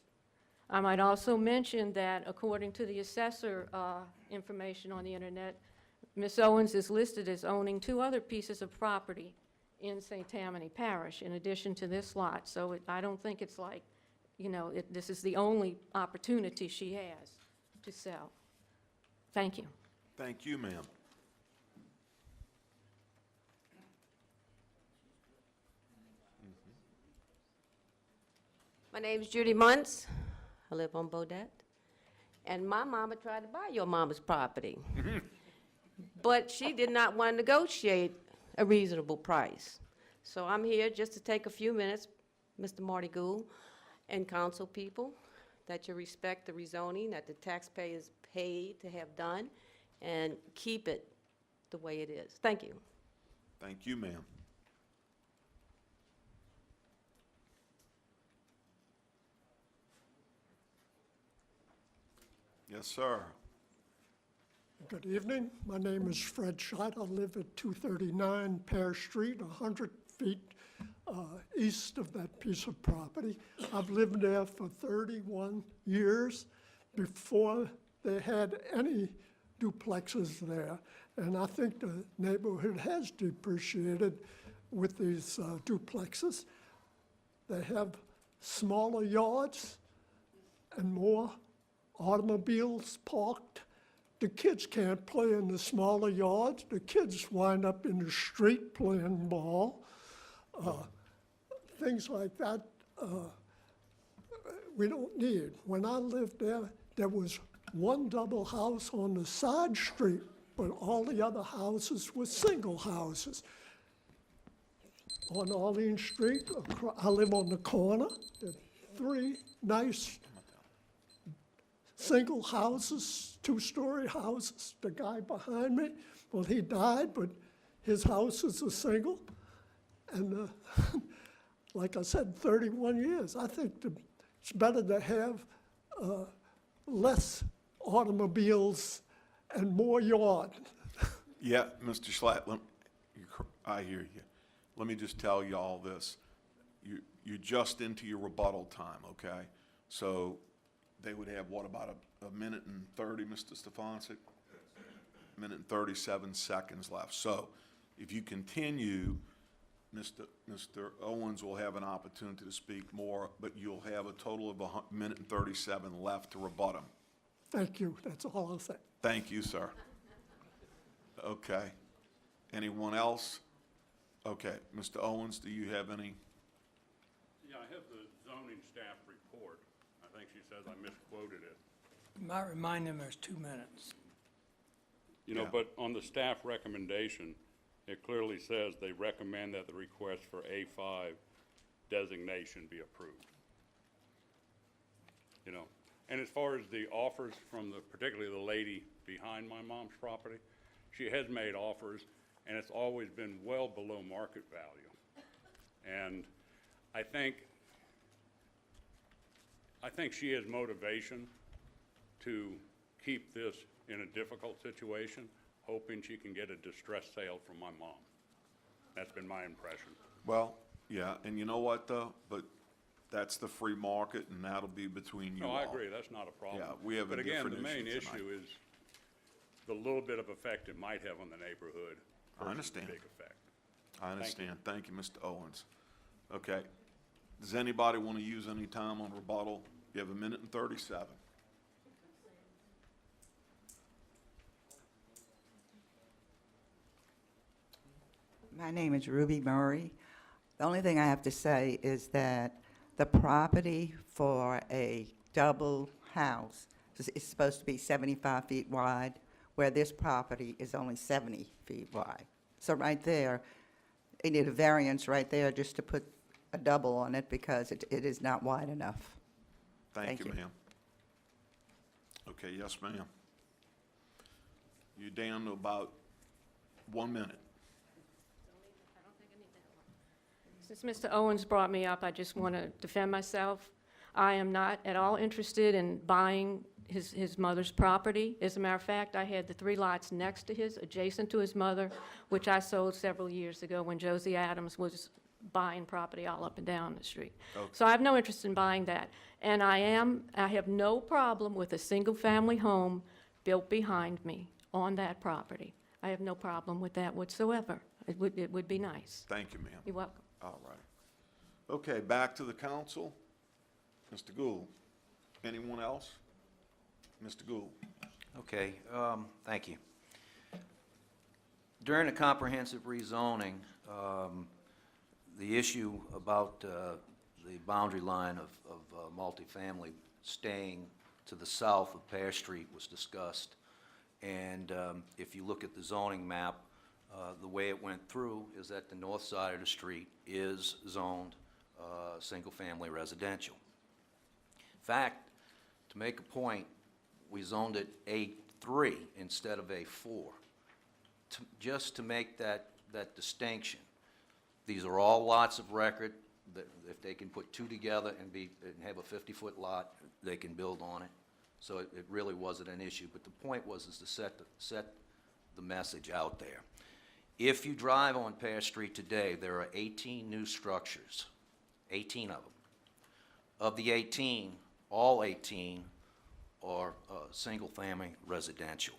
I might also mention that according to the assessor information on the internet, Ms. Owens is listed as owning 2 other pieces of property in St. Tammany Parish in addition to this lot. So I don't think it's like, you know, this is the only opportunity she has to sell. Thank you. Thank you, ma'am. My name's Judy Muntz. I live on Bodette. And my mama tried to buy your mama's property. But she did not want to negotiate a reasonable price. So I'm here just to take a few minutes, Mr. Marty Gould and council people, that you respect the rezoning that the taxpayers paid to have done and keep it the way it is. Thank you. Thank you, ma'am. Yes, sir. Good evening. My name is Fred Schott. I live at 239 Parish Street, 100 feet east of that piece of property. I've lived there for 31 years before they had any duplexes there. And I think the neighborhood has depreciated with these duplexes. They have smaller yards and more automobiles parked. The kids can't play in the smaller yards. The kids wind up in the street playing ball. Things like that we don't need. When I lived there, there was one double house on the side street, but all the other houses were single houses. On Arlene Street, I live on the corner. There are 3 nice single houses, 2-story houses. The guy behind me, well, he died, but his house is a single. And like I said, 31 years. I think it's better to have less automobiles and more yard. Yeah, Mr. Schlatt, I hear you. Let me just tell you all this. You're just into your rebuttal time, okay? So they would have, what, about a minute and 30, Mr. Stefanczyk? A minute and 37 seconds left. So if you continue, Mr. Owens will have an opportunity to speak more, but you'll have a total of a minute and 37 left to rebut him. Thank you. That's all I'll say. Thank you, sir. Okay. Anyone else? Okay. Mr. Owens, do you have any? Yeah, I have the zoning staff report. I think she says I misquoted it. You might remind them there's 2 minutes. You know, Yeah. but on the staff recommendation, it clearly says they recommend that the request for A5 designation be approved. You know, and as far as the offers from particularly the lady behind my mom's property, she has made offers, and it's always been well below market value. And I think she has motivation to keep this in a difficult situation, hoping she can get a distressed sale from my mom. That's been my impression. Well, yeah, and you know what, though? But that's the free market, and that'll be between you all. No, I agree, that's not a problem. Yeah, we have a But again, different the main issue tonight. issue is the little bit of effect it might have on the neighborhood I understand. Big effect. I understand. Thank you, Mr. Owens. Okay. Does anybody want to use any time on rebuttal? You have 1:37. My name is Ruby Murray. The only thing I have to say is that the property for a double house is supposed to be 75 feet wide, where this property is only 70 feet wide. So right there, you need a variance right there just to put a double on it because it is not wide enough. Thank you, Thank you. ma'am. Okay, yes, ma'am. You're down to about 1 minute. Since Mr. Owens brought me up, I just want to defend myself. I am not at all interested in buying his mother's property. As a matter of fact, I had the 3 lots next to his, adjacent to his mother, which I sold several years ago when Josie Adams was buying property all up and down the street. Okay. So I have no interest in buying that. And I have no problem with a single-family home built behind me on that property. I have no problem with that whatsoever. It would be nice. Thank you, ma'am. You're welcome. All right. Okay, back to the council. Mr. Gould. Anyone else? Mr. Gould. Okay, thank you. During the comprehensive rezoning, the issue about the boundary line of multifamily staying to the south of Parish Street was discussed. And if you look at the zoning map, the way it went through is that the north side of the street is zoned single-family residential. In fact, to make a point, we zoned it A3 instead of A4, just to make that distinction. These are all lots of record, that if they can put 2 together and have a 50-foot lot, they can build on it. So it really wasn't an issue, but the point was to set the message out there. If you drive on Parish Street today, there are 18 new structures, 18 of them. Of the 18, all 18 are single-family residential.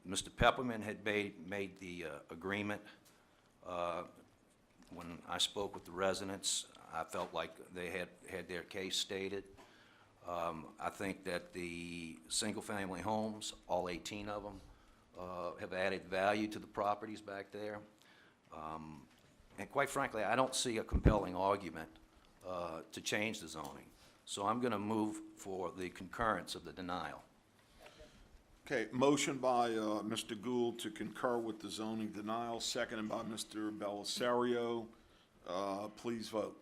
Mr. Pepperman had made the agreement. When I spoke with the residents, I felt like they had their case stated. I think that the single-family homes, all 18 of them, have added value to the properties back there. And quite frankly, I don't see a compelling argument to change the zoning. So I'm going to move for the concurrence of the denial. Okay, motion by Mr. Gould to concur with the zoning denial, seconded by Mr. Belisario. Please vote.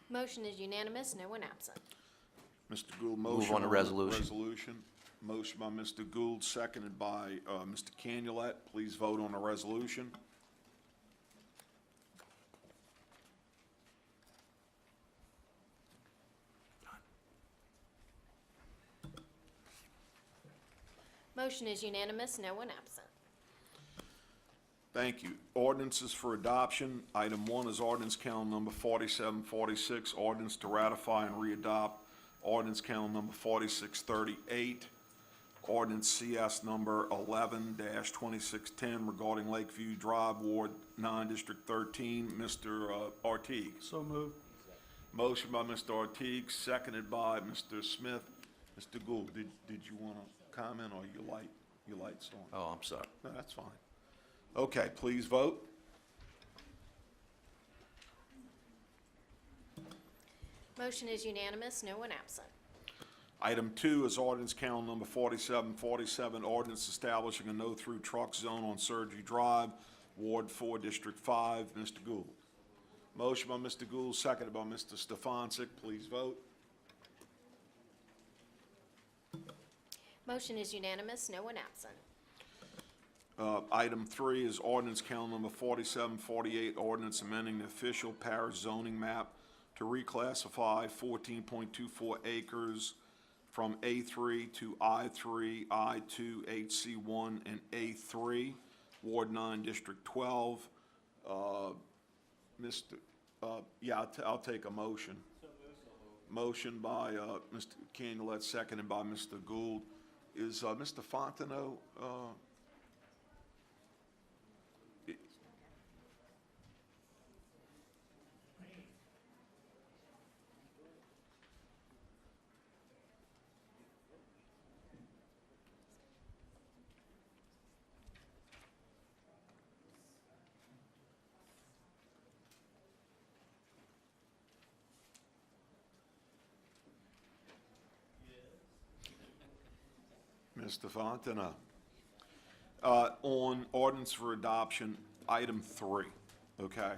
Motion is unanimous, no one absent. Mr. Gould, Move motion on the resolution. resolution. Motion by Mr. Gould, seconded by Mr. Canulet. Please vote on the resolution. Motion is unanimous, no one absent. Thank you. Ordinances for adoption. Item 1 is ordinance calendar number 4746, ordinance to ratify and readopt ordinance calendar number 4638, ordinance CS number 11-2610 regarding Lakeview Drive, Ward 9, District 13. Mr. Artigue. So moved. Motion by Mr. Artigue, seconded by Mr. Smith. Mr. Gould, did you want to comment, or your light's on? Oh, I'm sorry. No, that's fine. Okay, please vote. Motion is unanimous, no one absent. Item 2 is ordinance calendar number 4747, ordinance establishing a no-through truck zone on Surgery Drive, Ward 4, District 5. Mr. Gould. Motion by Mr. Gould, seconded by Mr. Stefanczyk. Please vote. Motion is unanimous, no one absent. Item 3 is ordinance calendar number 4748, ordinance amending the official parish zoning map to reclassify 14.24 acres from A3 to I3, I2, HC1, and A3, Ward 9, District 12. I'll take a motion. Motion by Mr. Canulette, seconded by Mr. Gould. Is Mr. Fontenot, Mr. Fontenot? On ordinance for adoption, item 3, okay?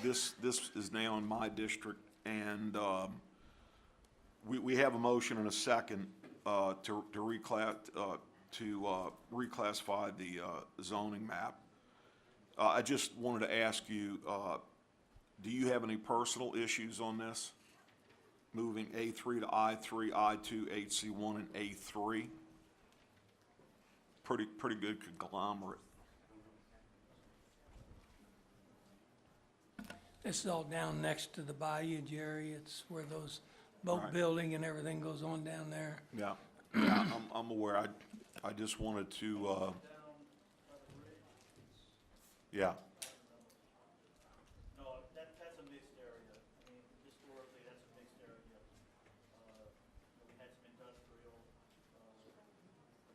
This is now in my district, and we have a motion and a second to reclassify the zoning map. I just wanted to ask you, do you have any personal issues on this? Moving A3 to I3, I2, HC1, and A3? Pretty good conglomerate. This is all down next to the bayou, Jerry. It's where those boat Right. building and everything goes on down there. Yeah, I'm aware. I just wanted to, yeah. No, that's a mixed area. I mean, historically, that's a mixed area. We had some industrial,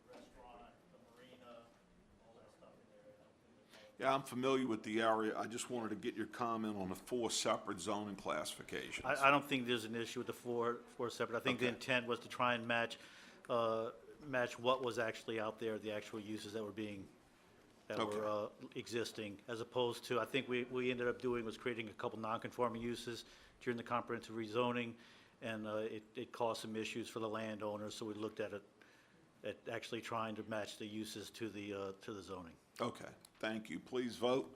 restaurant, the marina, all that stuff in there. Yeah, I'm familiar with the area. I just wanted to get your comment on the 4 separate zoning classifications. I don't think there's an issue with the four separate. I think the Okay. intent was to try and match what was actually out there, the actual uses that were existing, as opposed to, I think we ended up doing was creating a couple non-conforming uses during the comprehensive rezoning, and it caused some issues for the landowners, so we looked at it, at actually trying to match the uses to the zoning. Okay, thank you. Please vote.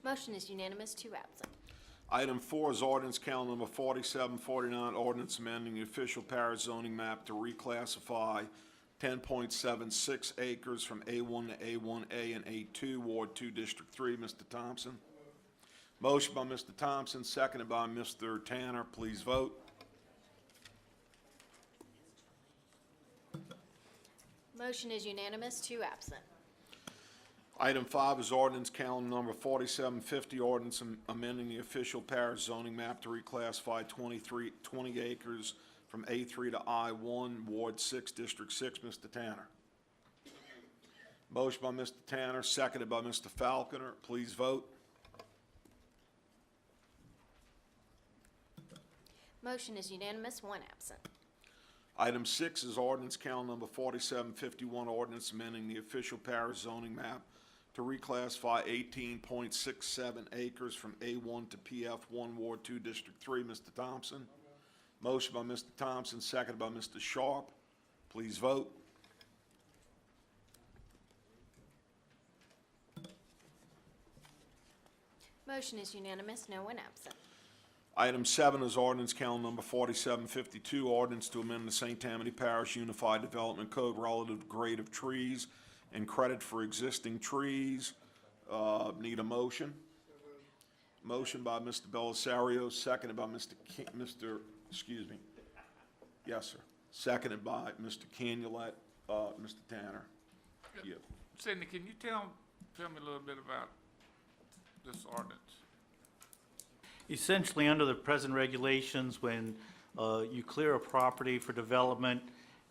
Motion is unanimous, 2 absent. Item 4 is ordinance count number 4749, ordinance amending the official parish zoning map to reclassify 10.76 acres from A1 to A1A and A2, Ward 2, District 3. Mr. Thompson? Motion by Mr. Thompson, seconded by Mr. Tanner. Please vote. Motion is unanimous, 2 absent. Item 5 is ordinance calendar number 4750, ordinance amending the official parish zoning map to reclassify 20 acres from A3 to I1, Ward 6, District 6. Mr. Tanner. Motion by Mr. Tanner, seconded by Mr. Falconer. Please vote. Motion is unanimous, 1 absent. Item 6 is ordinance calendar number 4751, ordinance amending the official parish zoning map to reclassify 18.67 acres from A1 to PF1, Ward 2, District 3. Mr. Thompson? Motion by Mr. Thompson, seconded by Mr. Sharp. Please vote. Motion is unanimous, no one absent. Item 7 is ordinance calendar number 4752, ordinance to amend the St. Tammany Parish Unified Development Code relative to grade of trees and credit for existing trees. Need a motion? Motion by Mr. Belisario, seconded by excuse me. Yes, sir. Seconded by Mr. Canulette. Mr. Tanner. Yeah. Sidney, can you tell me a little bit about this ordinance? Essentially, under the present regulations, when you clear a property for development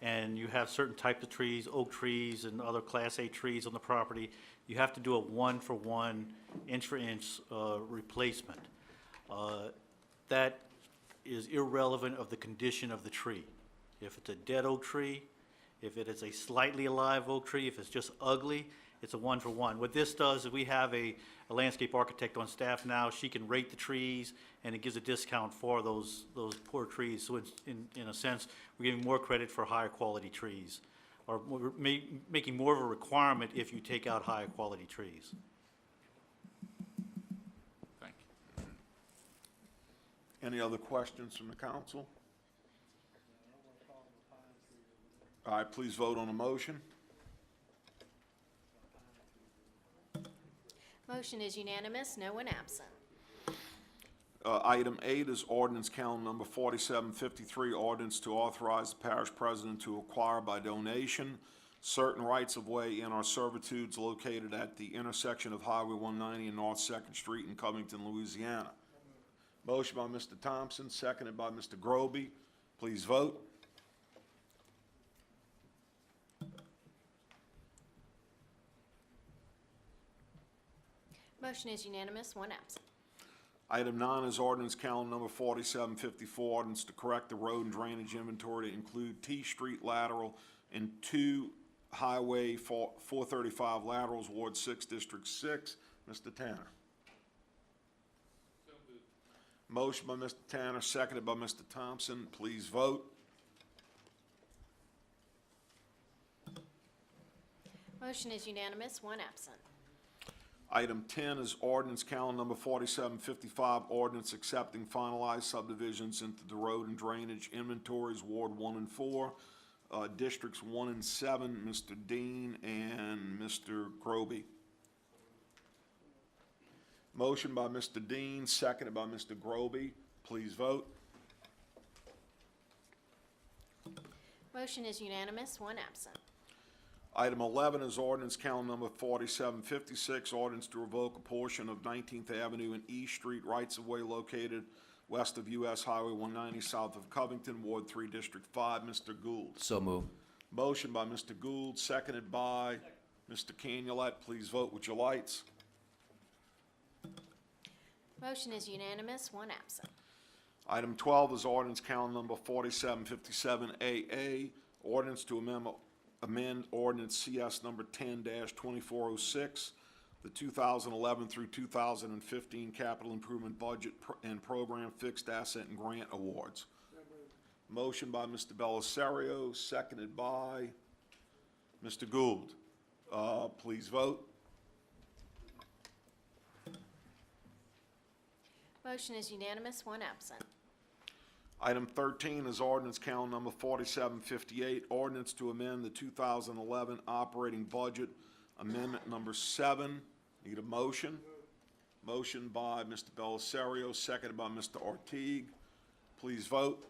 and you have certain types of trees, oak trees and other Class A trees on the property, you have to do a 1-for-1, inch-for-inch replacement. That is irrelevant of the condition of the tree. If it's a dead oak tree, if it is a slightly alive oak tree, if it's just ugly, it's a 1-for-1. What this does is we have a landscape architect on staff now. She can rate the trees, and it gives a discount for those poor trees. So it's, in a sense, we're giving more credit for higher quality trees, or we're making more of a requirement if you take out higher quality trees. Thank you. Any other questions from the council? All right, please vote on the motion. Motion is unanimous, no one absent. Item 8 is ordinance calendar number 4753, ordinance to authorize the parish president to acquire by donation certain rights-of-way in our servitudes located at the intersection of Highway 190 and North 2nd Street in Covington, Louisiana. Motion by Mr. Thompson, seconded by Mr. Groby. Please vote. Motion is unanimous, one absent. Item 9 is ordinance calendar number 4754, ordinance to correct the road and drainage inventory to include T Street lateral and 2 Highway 435 laterals, Ward 6, District 6. Mr. Tanner. Motion by Mr. Tanner, seconded by Mr. Thompson. Please vote. Motion is unanimous, one absent. Item 10 is ordinance calendar number 4755, ordinance accepting finalized subdivisions into the road and drainage inventories, Ward 1 and 4, Districts 1 and 7, Mr. Dean and Mr. Groby. Motion by Mr. Dean, seconded by Mr. Groby. Please vote. Motion is unanimous, one absent. Item 11 is ordinance calendar number 4756, ordinance to revoke a portion of 19th Avenue and East Street rights-of-way located west of U.S. Highway 190 south of Covington, Ward 3, District 5. Mr. Gould. So moved. Motion by Mr. Gould, seconded by Mr. Canulette. Please vote with your lights. Motion is unanimous, one absent. Item 12 is ordinance calendar number 4757AA, ordinance to amend ordinance CS number 10-2406, the 2011 through 2015 capital improvement budget and program fixed asset and grant awards. Motion by Mr. Bellisario, seconded by Mr. Gould. Please vote. Motion is unanimous, one absent. Item 13 is ordinance calendar number 4758, ordinance to amend the 2011 operating budget, amendment number 7. Need a motion? Motion by Mr. Bellisario, seconded by Mr. Ortigue. Please vote.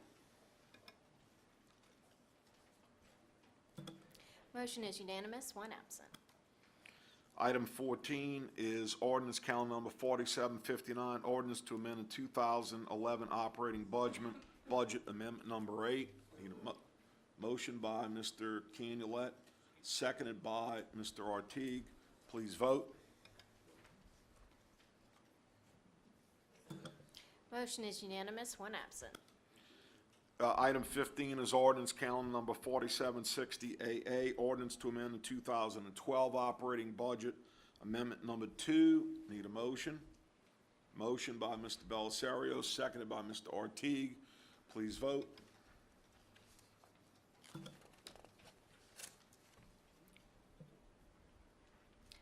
Motion is unanimous, one absent. Item 14 is ordinance calendar number 4759, ordinance to amend the 2011 operating budget amendment number 8. Need a motion by Mr. Canulette, seconded by Mr. Ortigue. Please vote. Motion is unanimous, one absent. Item 15 is ordinance calendar number 4760AA, ordinance to amend the 2012 operating budget, amendment number 2. Need a motion? Motion by Mr. Bellisario, seconded by Mr. Ortigue. Please vote.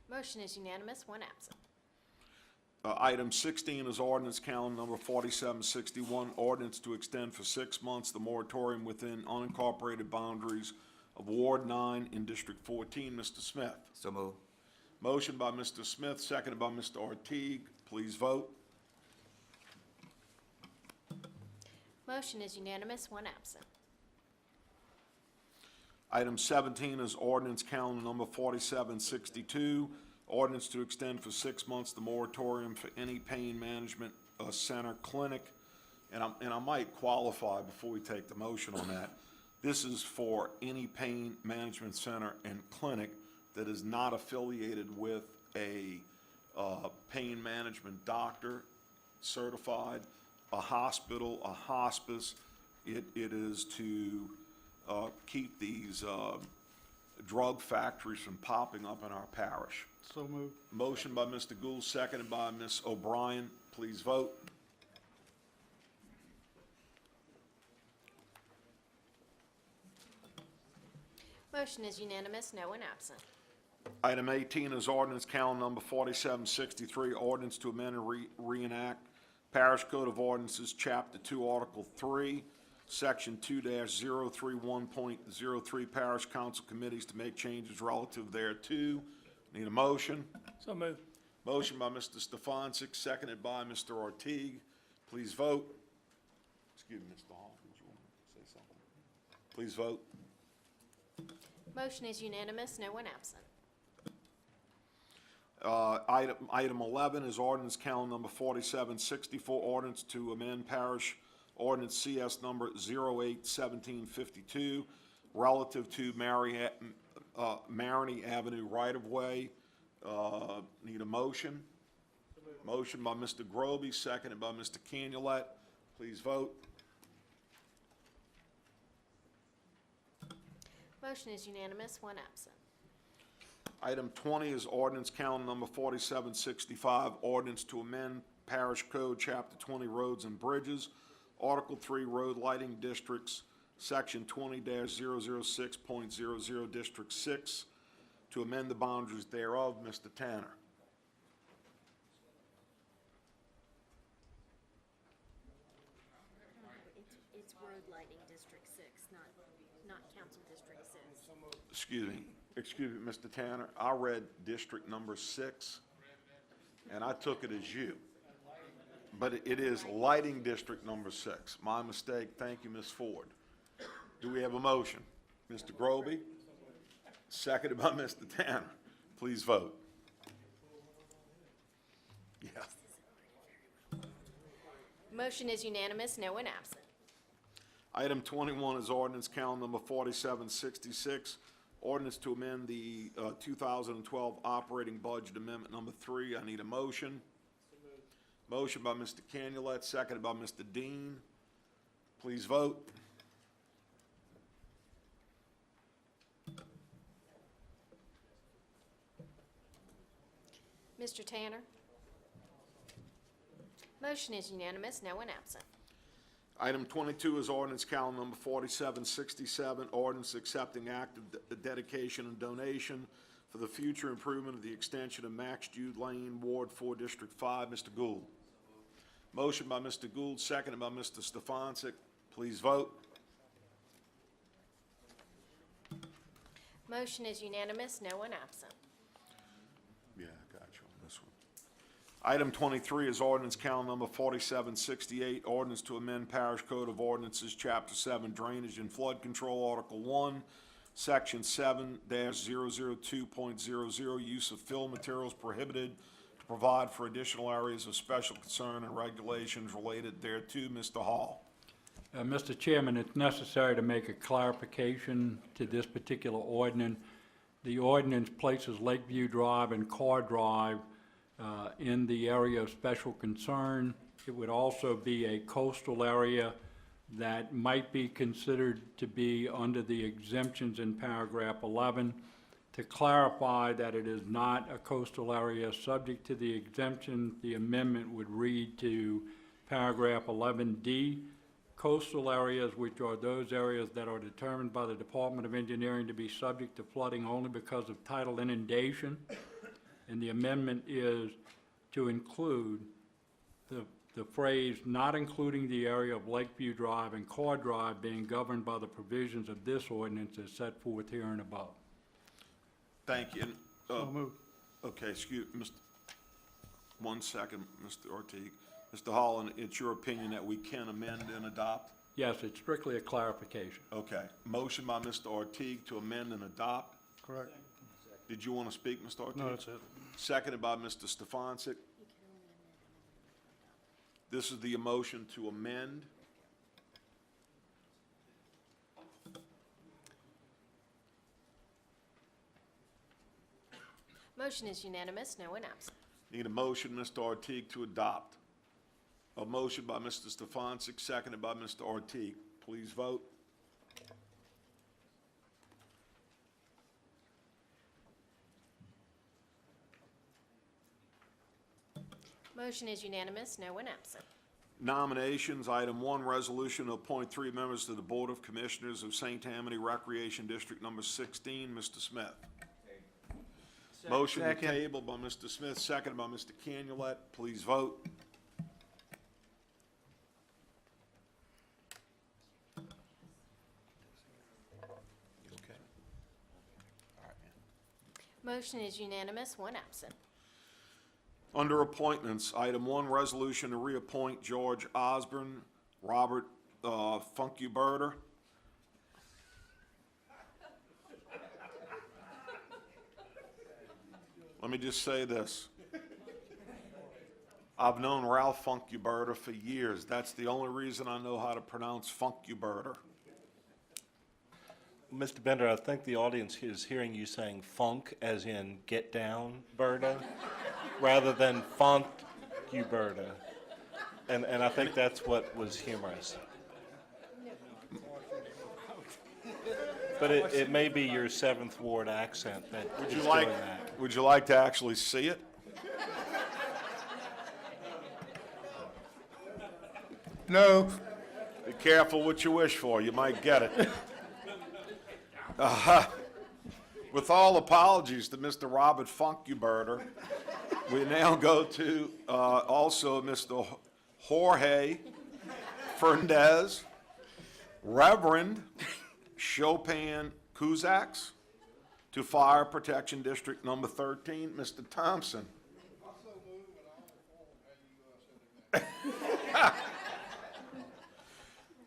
Motion is unanimous, one absent. Item 16 is ordinance calendar number 4761, ordinance to extend for 6 months the moratorium within unincorporated boundaries of Ward 9 in District 14. Mr. Smith. So moved. Motion by Mr. Smith, seconded by Mr. Ortigue. Please vote. Motion is unanimous, one absent. Item 17 is ordinance calendar number 4762, ordinance to extend for 6 months the moratorium for any pain management center clinic. And I might qualify before we take the motion on that. This is for any pain management center and clinic that is not affiliated with a pain management doctor certified, a hospital, a hospice. It is to keep these drug factories from popping up in our parish. So moved. Motion by Mr. Gould, seconded by Ms. O'Brien. Please vote. Motion is unanimous, no one absent. Item 18 is ordinance calendar number 4763, ordinance to amend and reenact Parish Code of Ordinances, Chapter 2, Article 3, Section 2-031.03, Parish Council Committees to make changes relative thereto. Need a motion? So moved. Motion by Mr. Stefanczyk, seconded by Mr. Ortiz. Please vote. Excuse me, Mr. Hall, did you want to say something? Please vote. Motion is unanimous, no one absent. Item 11 is ordinance calendar number 4764, ordinance to amend parish ordinance CS number 081752 relative to Maroney Avenue right-of-way. Need a motion? Motion by Mr. Groby, seconded by Mr. Canulet. Please vote. Motion is unanimous, one absent. Item 20 is ordinance calendar number 4765, ordinance to amend Parish Code, Chapter 20, Roads and Bridges, Article 3, Road Lighting Districts, Section 20-006.00, District 6, to amend the boundaries thereof. Mr. Tanner. It's road lighting District 6, not Council District 6. Excuse me, Mr. Tanner, I read District number 6, and I took it as you. But it is Lighting District number 6. My mistake. Thank you, Ms. Ford. Do we have a motion? Mr. Groby, seconded by Mr. Tanner. Please vote. Yes. Motion is unanimous, no one absent. Item 21 is ordinance calendar number 4766, ordinance to amend the 2012 operating budget amendment number 3. I need a motion. Motion by Mr. Canulet, seconded by Mr. Dean. Please vote. Mr. Tanner? Motion is unanimous, no one absent. Item 22 is ordinance calendar number 4767, ordinance accepting act of dedication and donation for the future improvement of the extension of Max Jude Lane, Ward 4, District 5. Mr. Gould. Motion by Mr. Gould, seconded by Mr. Stefanczyk. Please vote. Motion is unanimous, no one absent. Yeah, I got you on this one. Item 23 is ordinance calendar number 4768, ordinance to amend Parish Code of Ordinances, Chapter 7, Drainage and Flood Control, Article 1, Section 7-002.00, use of fill materials prohibited, to provide for additional areas of special concern and regulations related thereto. Mr. Hall. Mr. Chairman, it's necessary to make a clarification to this particular ordinance. The ordinance places Lakeview Drive and Carr Drive in the area of special concern. It would also be a coastal area that might be considered to be under the exemptions in paragraph 11. To clarify that it is not a coastal area subject to the exemption, the amendment would read to paragraph 11D. Coastal areas, which are those areas that are determined by the Department of Engineering to be subject to flooding only because of tidal inundation. And the amendment is to include the phrase, not including the area of Lakeview Drive and Carr Drive being governed by the provisions of this ordinance as set forth here and above. Thank you. So moved. Okay, excuse, one second, Mr. Ortiz. Mr. Holland, it's your opinion that we can amend and adopt? Yes, it's strictly a clarification. Okay. Motion by Mr. Ortiz to amend and adopt. Correct. Did you want to speak, Mr. Ortiz? No, that's it. Seconded by Mr. Stefanczyk. This is the motion to amend. Motion is unanimous, no one absent. Need a motion, Mr. Ortiz, to adopt. A motion by Mr. Stefanczyk, seconded by Mr. Ortiz. Please vote. Motion is unanimous, no one absent. Nominations, item 1, resolution to appoint 3 members to the Board of Commissioners of St. Tammany Recreation District number 16. Mr. Smith. Motion to Second. table by Mr. Smith, seconded by Mr. Canulet. Please vote. Motion is unanimous, one absent. Under appointments, item 1, resolution to reappoint George Osborne, Robert Funkuberter. Let me just say this. I've known Ralph Funkuberter for years. That's the only reason I know how to pronounce Funkuberter. Mr. Bender, I think the audience is hearing you saying funk as in get down, Berta, rather than funk you, Berta. And I think that's what was humorous. But it may be your 7th Ward accent that is doing that. Would you like to actually see it? No. Be careful what you wish for. You might get it. With all apologies to Mr. Robert Funkuberter, we now go to also Mr. Jorge Fernandez, Reverend Chopin Kuzaks, to Fire Protection District Number 13, Mr. Thompson.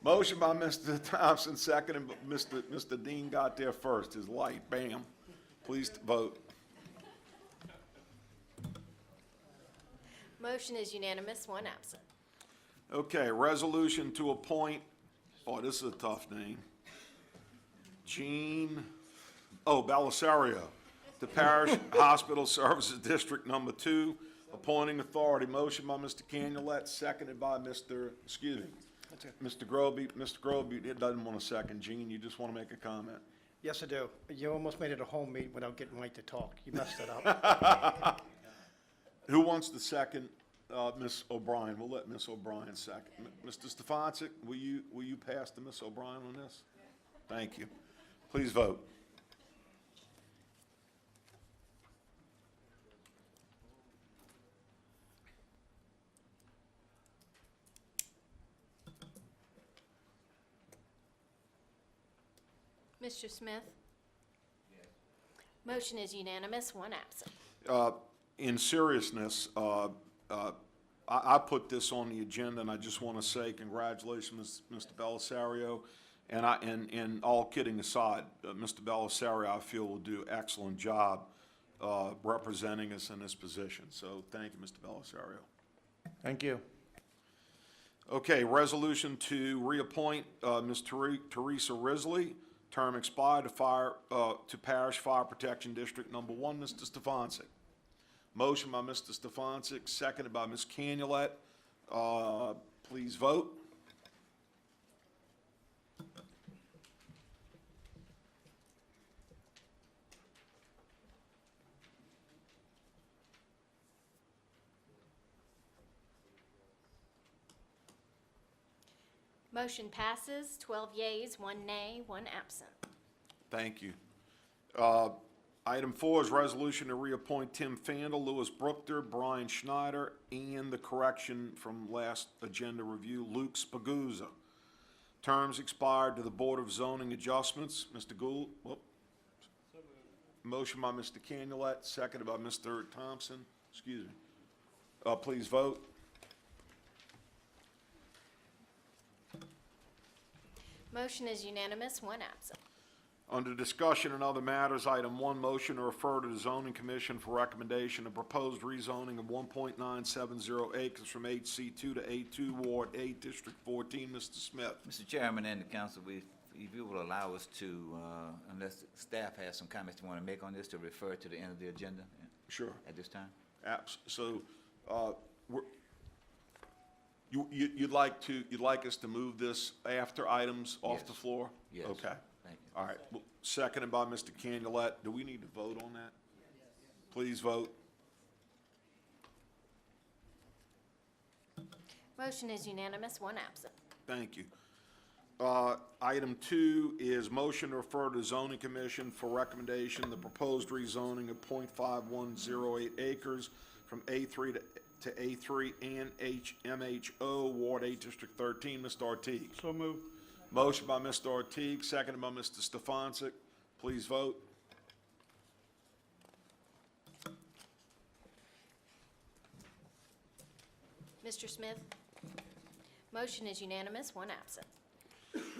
Motion by Mr. Thompson, second, and Mr. Dean got there first. His light, bam. Please vote. Motion is unanimous, one absent. Okay, resolution to appoint, oh, this is a tough name. Jean, Belisario, to Parish Hospital Services District Number 2, appointing authority. Motion by Mr. Canulet, seconded by Mr. Groby. Mr. Groby, it doesn't want a second. Jean, you just want to make a comment? Yes, I do. You almost made it a home meet without getting Mike to talk. You messed it up. Who wants the second? Ms. O'Brien. We'll let Ms. O'Brien second. Mr. Stefancic, will you pass to Ms. O'Brien on this? Thank you. Please vote. Mr. Smith? Yes. Motion is unanimous, one absent. In seriousness, I put this on the agenda, and I just want to say congratulations, Mr. Belisario. And all kidding aside, Mr. Belisario, I feel, will do an excellent job representing us in this position. So thank you, Mr. Belisario. Thank you. Okay, resolution to reappoint Ms. Teresa Risley, term expired to Parish Fire Protection District Number 1, Mr. Stefancic. Motion by Mr. Stefancic, seconded by Ms. Canulet. Please vote. Motion passes, 12 yeas, 1 nay, 1 absent. Thank you. Item 4 is resolution to reappoint Tim Fandle, Louis Brookter, Brian Schneider, and the correction from last agenda review, Luke Spaguzza. Terms expired to the Board of Zoning Adjustments. Mr. Gould, motion by Mr. Canulet, seconded by Mr. Thompson. Excuse me. Please vote. Motion is unanimous, 1 absent. Under discussion and other matters, item 1, motion to refer to the Zoning Commission for recommendation of proposed rezoning of 1.970 acres from HC2 to A2, Ward 8, District 14. Mr. Smith. Mr. Chairman and the council, if you will allow us to, unless staff has some comments they want to make on this, to refer to the end of the agenda? Sure. At this time? So, you'd like us to move this after items off the floor? Yes. Okay. Thank you. All right. Well, seconded by Mr. Canulet. Do we need to vote on that? Please vote. Motion is unanimous, 1 absent. Thank you. Item 2 is motion to refer to Zoning Commission for recommendation, the proposed rezoning of .5108 acres from A3 to A3 and MHO, Ward 8, District 13. Mr. Artigue. So moved. Motion by Mr. Artigue, seconded by Mr. Stefancic. Please vote. Mr. Smith? Motion is unanimous, one absent.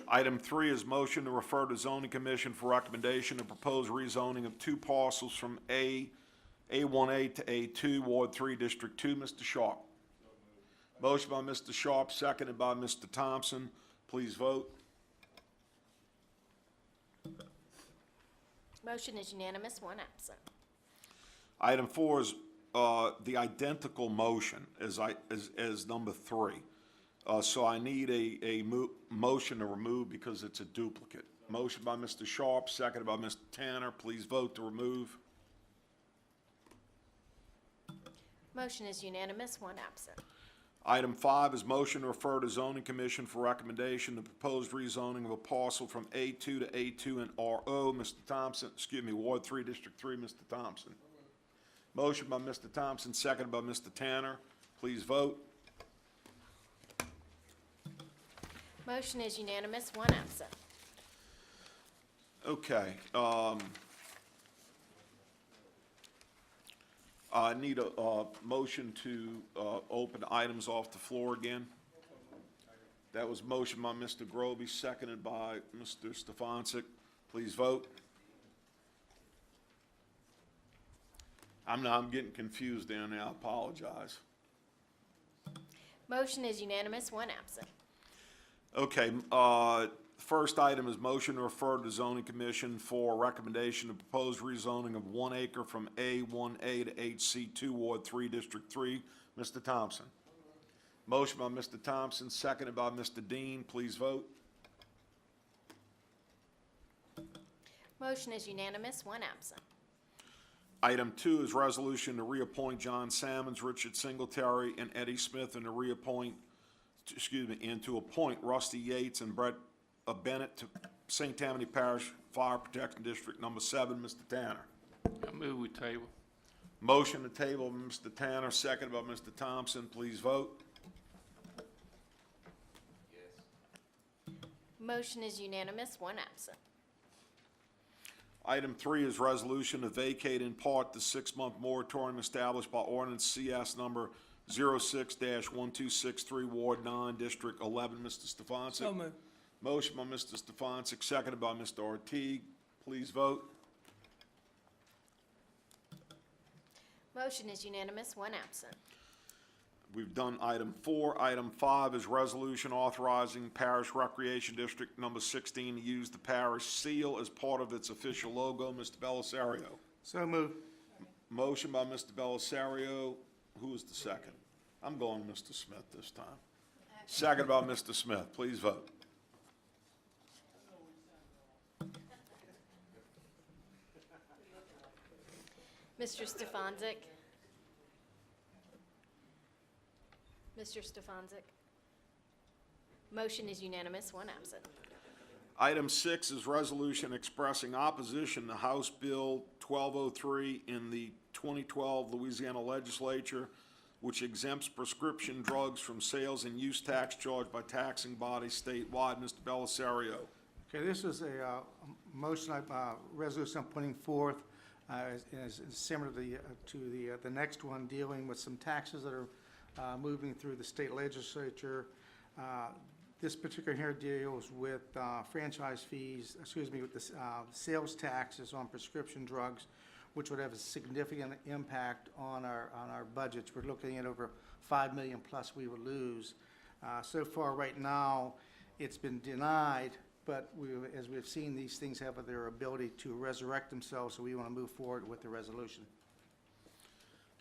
Item 3 is motion to refer to zoning commission for recommendation to propose rezoning of 2 parcels from A1A to A2, Ward 3, District 2. Mr. Sharp. Motion by Mr. Sharp, seconded by Mr. Thompson. Please vote. Motion is unanimous, one absent. Item 4 is the identical motion as number 3. So I need a motion to remove because it's a duplicate. Motion by Mr. Sharp, seconded by Mr. Tanner. Please vote to remove. Motion is unanimous, one absent. Item 5 is motion to refer to zoning commission for recommendation the proposed rezoning of a parcel from A2 to A2 and RO. Mr. Thompson, Ward 3, District 3, Mr. Thompson. Motion by Mr. Thompson, seconded by Mr. Tanner. Please vote. Motion is unanimous, one absent. Okay, I need a motion to open items off the floor again. That was motion by Mr. Groby, seconded by Mr. Stefanczyk. Please vote. I'm getting confused there now, I apologize. Motion is unanimous, one absent. Okay, first item is motion to refer to zoning commission for recommendation to propose rezoning of 1 acre from A1A to HC2, Ward 3, District 3. Mr. Thompson. Motion by Mr. Thompson, seconded by Mr. Dean. Please vote. Motion is unanimous, one absent. Item 2 is resolution to reappoint John Sammons, Richard Singletary, and Eddie Smith, and to appoint Rusty Yates and Brett Bennett to St. Tammany Parish Fire Protection District Number 7. Mr. Tanner. I move we table. Motion to table by Mr. Tanner, seconded by Mr. Thompson. Please vote. Motion is unanimous, one absent. Item 3 is resolution to vacate in part the 6-month moratorium established by ordinance CS number 06-1263, Ward 9, District 11. Mr. Stefanczyk. So moved. Motion by Mr. Stefanczyk, seconded by Mr. Ortiz. Please vote. Motion is unanimous, one absent. We've done item 4. Item 5 is resolution authorizing Parish Recreation District Number 16 to use the parish seal as part of its official logo. Mr. Belisario. So moved. Motion by Mr. Belisario. Who is the second? I'm going Mr. Smith this time. Second by Mr. Smith. Please vote. Mr. Stefanczyk? Mr. Stefanczyk? Motion is unanimous, one absent. Item 6 is resolution expressing opposition to House Bill 1203 in the 2012 Louisiana Legislature, which exempts prescription drugs from sales and use tax charged by taxing bodies statewide. Mr. Belisario. Okay, this is a motion, resolution I'm putting forth is similar to the next one, dealing with some taxes that are moving through the state legislature. This particular here deals with franchise fees, with the sales taxes on prescription drugs, which would have a significant impact on our budgets. We're looking at over $5 million plus we would lose. So far, right now, it's been denied, but as we've seen, these things have their ability to resurrect themselves, so we want to move forward with the resolution.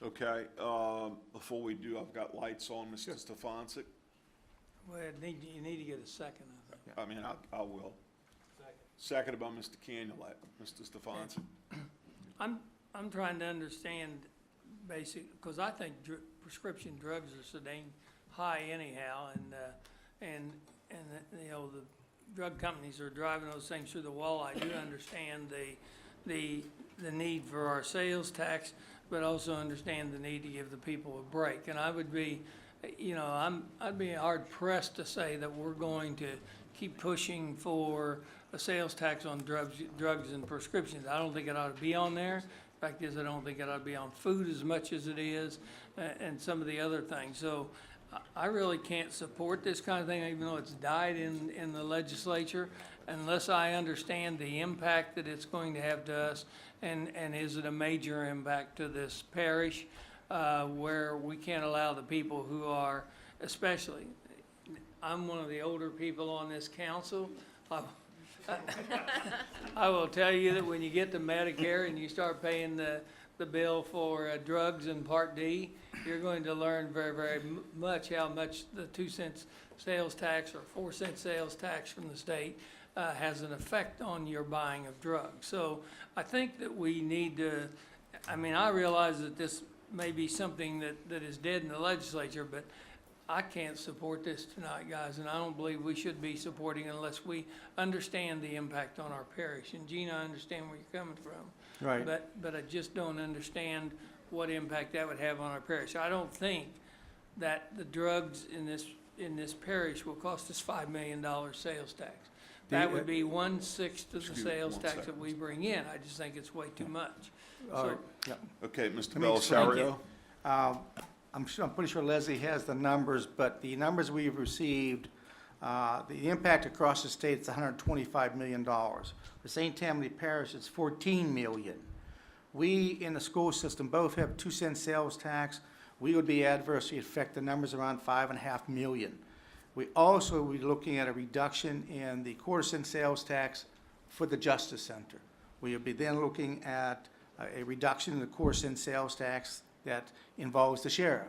Okay, before we do, I've got lights on. Mr. Stefanczyk. Well, you need to get a second, I think. I mean, I will. Seconded by Mr. Canulet. Mr. Stefanczyk. I'm trying to understand because I think prescription drugs are so dang high anyhow, and you know, the drug companies are driving those things through the wall. I do understand the need for our sales tax, but also understand the need to give the people a break. And I would be, you know, I'd be hard pressed to say that we're going to keep pushing for a sales tax on drugs and prescriptions. I don't think it ought to be on there. Fact is, I don't think it ought to be on food as much as it is, and some of the other things. So I really can't support this kind of thing, even though it's died in the legislature, unless I understand the impact that it's going to have to us, and is it a major impact to this parish, where we can't allow the people who are, especially, I'm one of the older people on this council. I will tell you that when you get to Medicare and you start paying the bill for drugs in Part D, you're going to learn very, very much how much the 2 cents sales tax or 4 cent sales tax from the state has an effect on your buying of drugs. So I think that we need to, I mean, I realize that this may be something that is dead in the legislature, but I can't support this tonight, guys, and I don't believe we should be supporting unless we understand the impact on our parish. And Gina, I understand where you're coming from. Right. But I just don't understand what impact that would have on our parish. I don't think that the drugs in this parish will cost us $5 million sales tax. That would be 1/6 of the sales tax that we bring in. I just think it's way too much. All right. So, Okay, Mr. Let me explain Belisario? I'm pretty sure Leslie has the numbers, but the numbers we've received, the impact across the state is $125 million. For St. Tammany Parish, it's $14 million. We, in the school system, both have 2 cent sales tax. We would be adversely affect the numbers around $5.5 million. We also will be looking at a reduction in the 1/4 cent sales tax for the Justice Center. We will be then looking at a reduction in the 1/4 cent sales tax that involves the sheriff.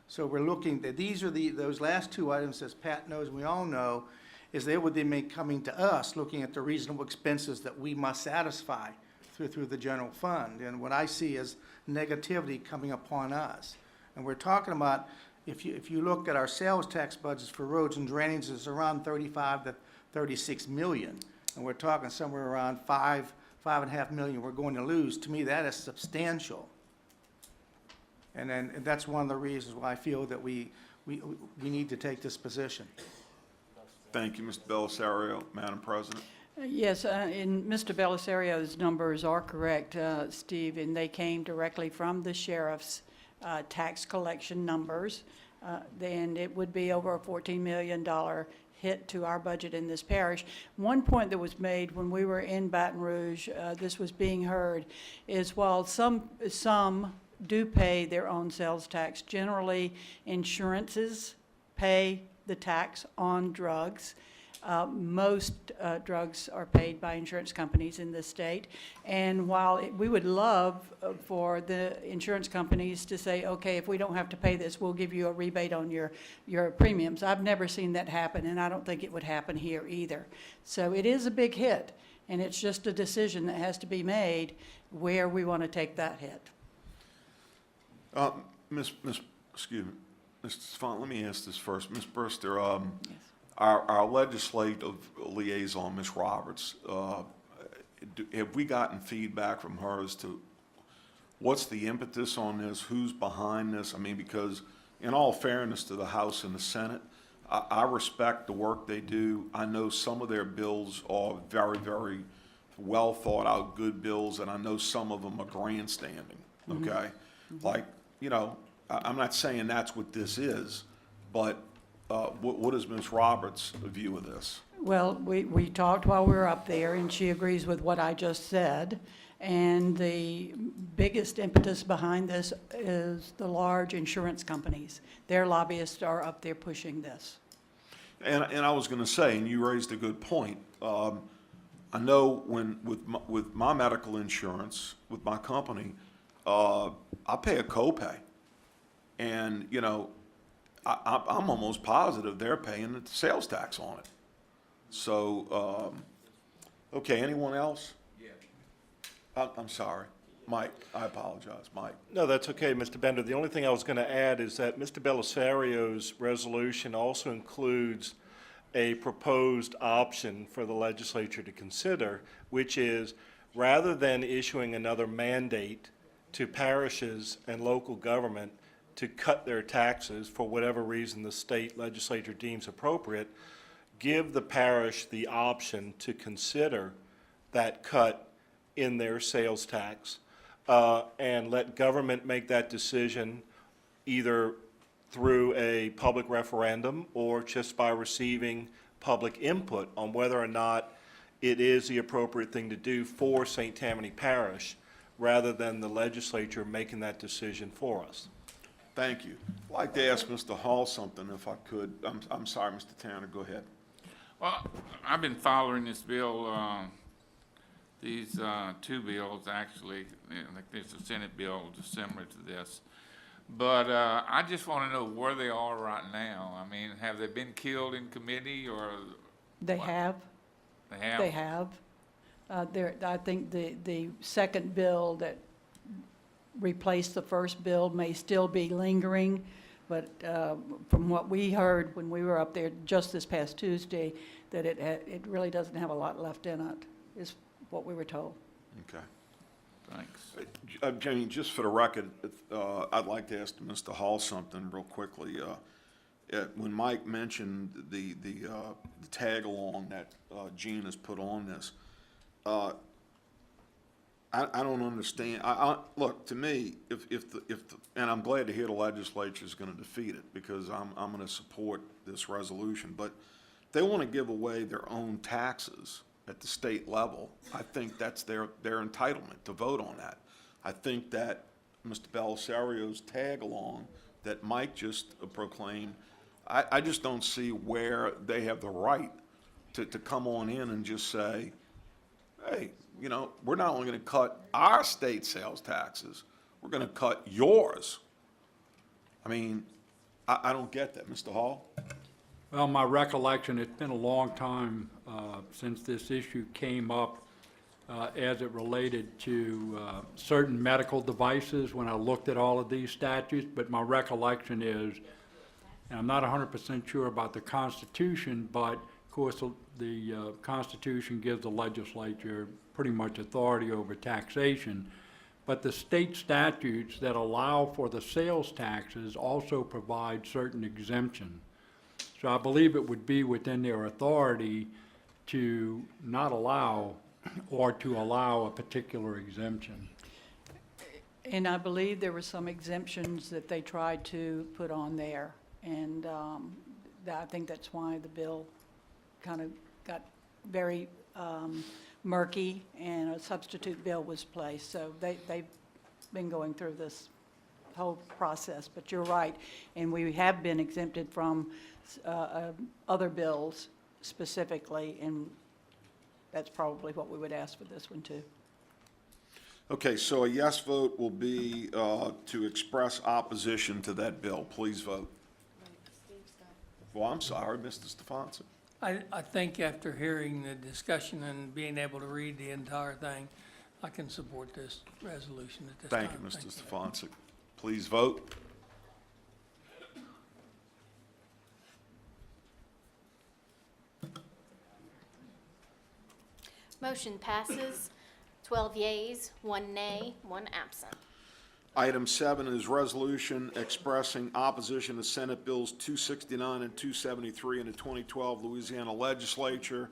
So we're looking, that these are those last 2 items, as Pat knows, we all know, is they would then be coming to us, looking at the reasonable expenses that we must satisfy through the general fund. And what I see is negativity coming upon us. And we're talking about, if you look at our sales tax budgets for roads and drainage, it's around 35 to 36 million. And we're talking somewhere around 5.5 million we're going to lose. To me, that is substantial. And that's one of the reasons why I feel that we need to take this position. Thank you, Mr. Belisario. Madam President? Yes, and Mr. Belisario's numbers are correct, Steve, and they came directly from the sheriff's tax collection numbers. Then it would be over a $14 million hit to our budget in this parish. One point that was made when we were in Baton Rouge, this was being heard, is while some do pay their own sales tax, generally insurances pay the tax on drugs. Most drugs are paid by insurance companies in this state. And while we would love for the insurance companies to say, okay, if we don't have to pay this, we'll give you a rebate on your premiums. I've never seen that happen, and I don't think it would happen here either. So it is a big hit, and it's just a decision that has to be made where we want to take that hit. Excuse me, Mr. Stefan, let me ask this first. Ms. Brister, our legislative liaison, Ms. Roberts, have we gotten feedback from her as to what's the impetus on this, who's behind this? I mean, because in all fairness to the House and the Senate, I respect the work they do. I know some of their bills are very, very well thought out, good bills, and I know some of them are grandstanding, okay? Like, you know, I'm not saying that's what this is, but what is Ms. Roberts' view of this? Well, we talked while we were up there, and she agrees with what I just said. And the biggest impetus behind this is the large insurance companies. Their lobbyists are up there pushing this. And I was going to say, and you raised a good point. I know with my medical insurance, with my company, I pay a copay, and you know, I'm almost positive they're paying the sales tax on it. So, okay, anyone else? Yeah. I'm sorry, Mike. I apologize, Mike. No, that's okay, Mr. Bender. The only thing I was going to add is that Mr. Belisario's resolution also includes a proposed option for the legislature to consider, which is rather than issuing another mandate to parishes and local government to cut their taxes for whatever reason the state legislature deems appropriate, give the parish the option to consider that cut in their sales tax and let government make that decision either through a public referendum or just by receiving public input on whether or not it is the appropriate thing to do for St. Tammany Parish, rather than the legislature making that decision for us. Thank you. I'd like to ask Mr. Hall something, if I could. I'm sorry, Mr. Tanner, go ahead. Well, I've been following this bill, these two bills, actually. Like there's a Senate bill just similar to this. But I just want to know where they are right now. I mean, have they been killed in committee, or? They have. They have? They have. I think the second bill that replaced the first bill may still be lingering, but from what we heard when we were up there just this past Tuesday, that it really doesn't have a lot left in it, is what we were told. Okay. Thanks. Jenny, just for the record, I'd like to ask Mr. Hall something real quickly. When Mike mentioned the tag-along that Gene has put on this, I don't understand. Look, to me, and I'm glad to hear the legislature is going to defeat it, because I'm going to support this resolution, but if they want to give away their own taxes at the state level, I think that's their entitlement to vote on that. I think that Mr. Belisario tag-along that Mike just proclaimed, I just don't see where they have the right to come on in and just say, hey, you know, we're not only going to cut our state sales taxes, we're going to cut yours. I mean, I don't get that. Mr. Hall? Well, my recollection, it's been a long time since this issue came up as it related to certain medical devices when I looked at all of these statutes, but my recollection is, and I'm not 100% sure about the Constitution, but of course the Constitution gives the legislature pretty much authority over taxation, but the state statutes that allow for the sales taxes also provide certain exemptions. So I believe it would be within their authority to not allow or to allow a particular exemption. And I believe there were some exemptions that they tried to put on there, and I think that's why the bill kind of got very murky, and a substitute bill was placed. So they've been going through this whole process, but you're right, and we have been exempted from other bills specifically, and that's probably what we would ask for this one too. Okay, so a yes vote will be to express opposition to that bill. Please vote. Well, I'm sorry, Mr. Stefanski. I think after hearing the discussion and being able to read the entire thing, I can support this resolution at this time. Thank you, Mr. Stefanski. Please vote. Motion passes, 12 yeas, 1 nay, 1 absent. Item 7 is resolution expressing opposition to Senate Bills 269 and 273 in the 2012 Louisiana Legislature,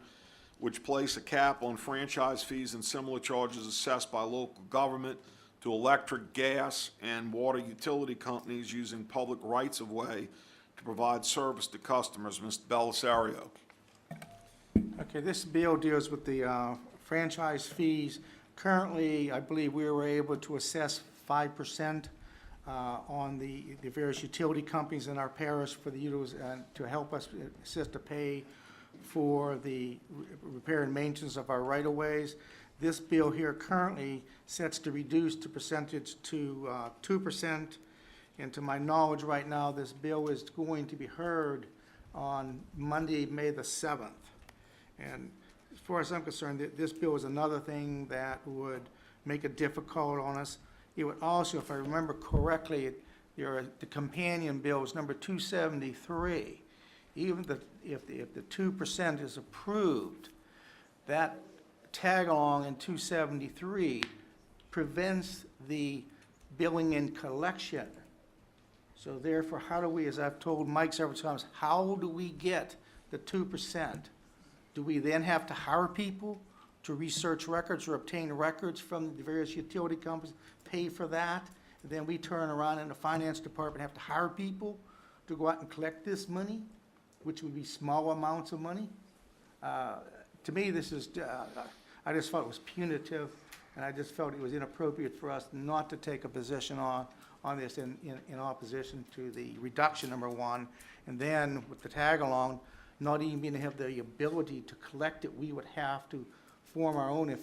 which place a cap on franchise fees and similar charges assessed by local government to electric, gas, and water utility companies using public rights-of-way to provide service to customers. Mr. Belisario. Okay, this bill deals with the franchise fees. Currently, I believe we were able to assess 5% on the various utility companies in our parish for the to help us assist to pay for the repair and maintenance of our right-of-ways. This bill here currently sets to reduce the percentage to 2%. And to my knowledge right now, this bill is going to be heard on Monday, May the 7th. And as far as I'm concerned, this bill is another thing that would make it difficult on us. It would also, if I remember correctly, the companion bill is number 273. Even if the 2% is approved, that tag-along in 273 prevents the billing and collection. So therefore, how do we, as I've told Mike several times, how do we get the 2%? Do we then have to hire people to research records or obtain records from the various utility companies, pay for that? And then we turn around in the finance department, have to hire people to go out and collect this money, which would be small amounts of money. To me, this is, I just felt it was punitive, and I just felt it was inappropriate for us not to take a position on this in opposition to the reduction, number one, and then with the tag-along, not even being have the ability to collect it, we would have to form our own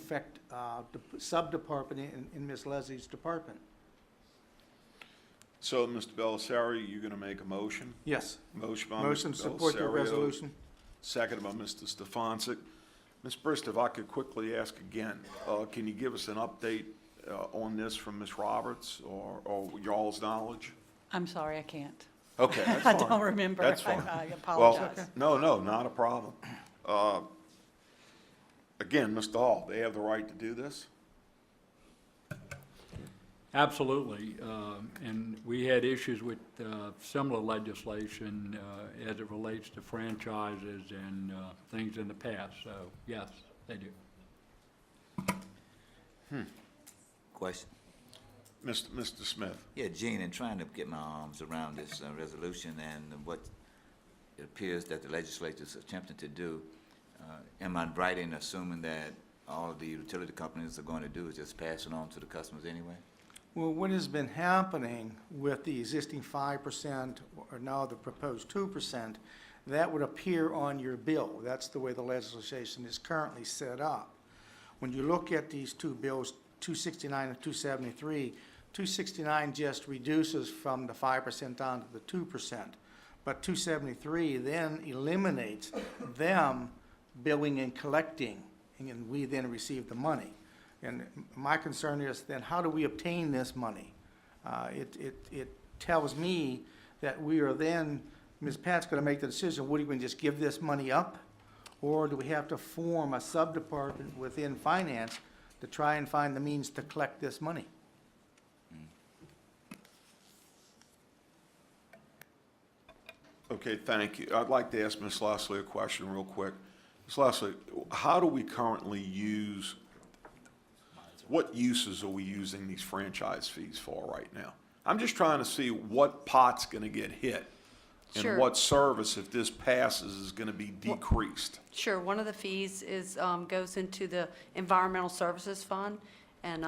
sub-department in Ms. Leslie's department. So, Mr. Belisari, you're gonna make a motion? Yes. Motion by Motion Mr. to support the Belisario, resolution. seconded by Mr. Stefanczyk. Ms. Brist, if I could quickly ask again, can you give us an update on this from Ms. Roberts or y'all's knowledge? I'm sorry, I can't. Okay, that's I fine. don't remember. That's fine. I Well, apologize. no, not a problem. Again, Mr. Hall, they have the right to do this? Absolutely, and we had issues with similar legislation as it relates to franchises and things in the past, so yes, they do. Question. Mr. Smith? Yeah, Gene, in trying to get my arms around this resolution and what it appears that the legislature is attempting to do, am I right in assuming that all of the utility companies are going to do is just pass it on to the customers anyway? Well, what has been happening with the existing 5% or now the proposed 2%, that would appear on your bill. That's the way the legislation is currently set up. When you look at these two bills, 269 and 273, 269 just reduces from the 5% down to the 2%. But 273 then eliminates them billing and collecting, and we then receive the money. And my concern is then how do we obtain this money? It tells me that we are then, Ms. Pat's going to make the decision, what, are you going to just give this money up? Or do we have to form a sub-department within finance to try and find the means to collect this money? Okay, thank you. I'd like to ask Ms. Leslie a question real quick. Ms. Leslie, how do we currently use, what uses are we using these franchise fees for right now? I'm just trying to see what pot's gonna get hit Sure. and what service, if this passes, is gonna be decreased. Sure, one of the fees is, goes into the Environmental Services Fund, and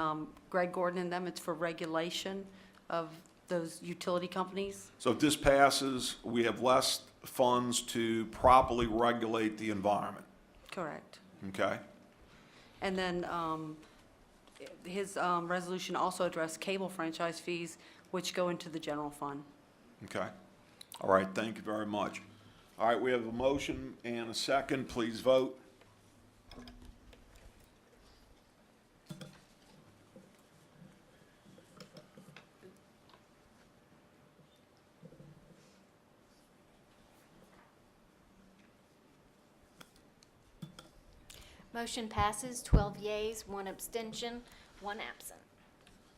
Greg Gordon and them, it's for regulation of those utility companies. So if this passes, we have less funds to properly regulate the environment, Correct. okay? And then his resolution also addressed cable franchise fees, which go into the general fund. Okay. All right, thank you very much. All right, we have a motion and a second. Please vote. Motion passes, 12 yeas, 1 abstention, 1 absent.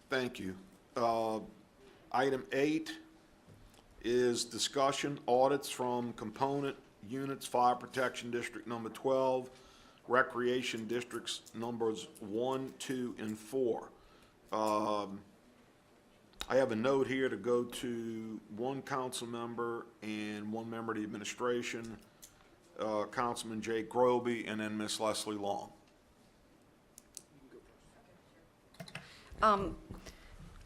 Thank you. Item 8 is discussion audits from component units, Fire Protection District number 12, Recreation Districts numbers 1, 2, and 4. I have a note here to go to 1 council member and 1 member of the administration, Councilman Jake Groby, and then Miss Leslie Long.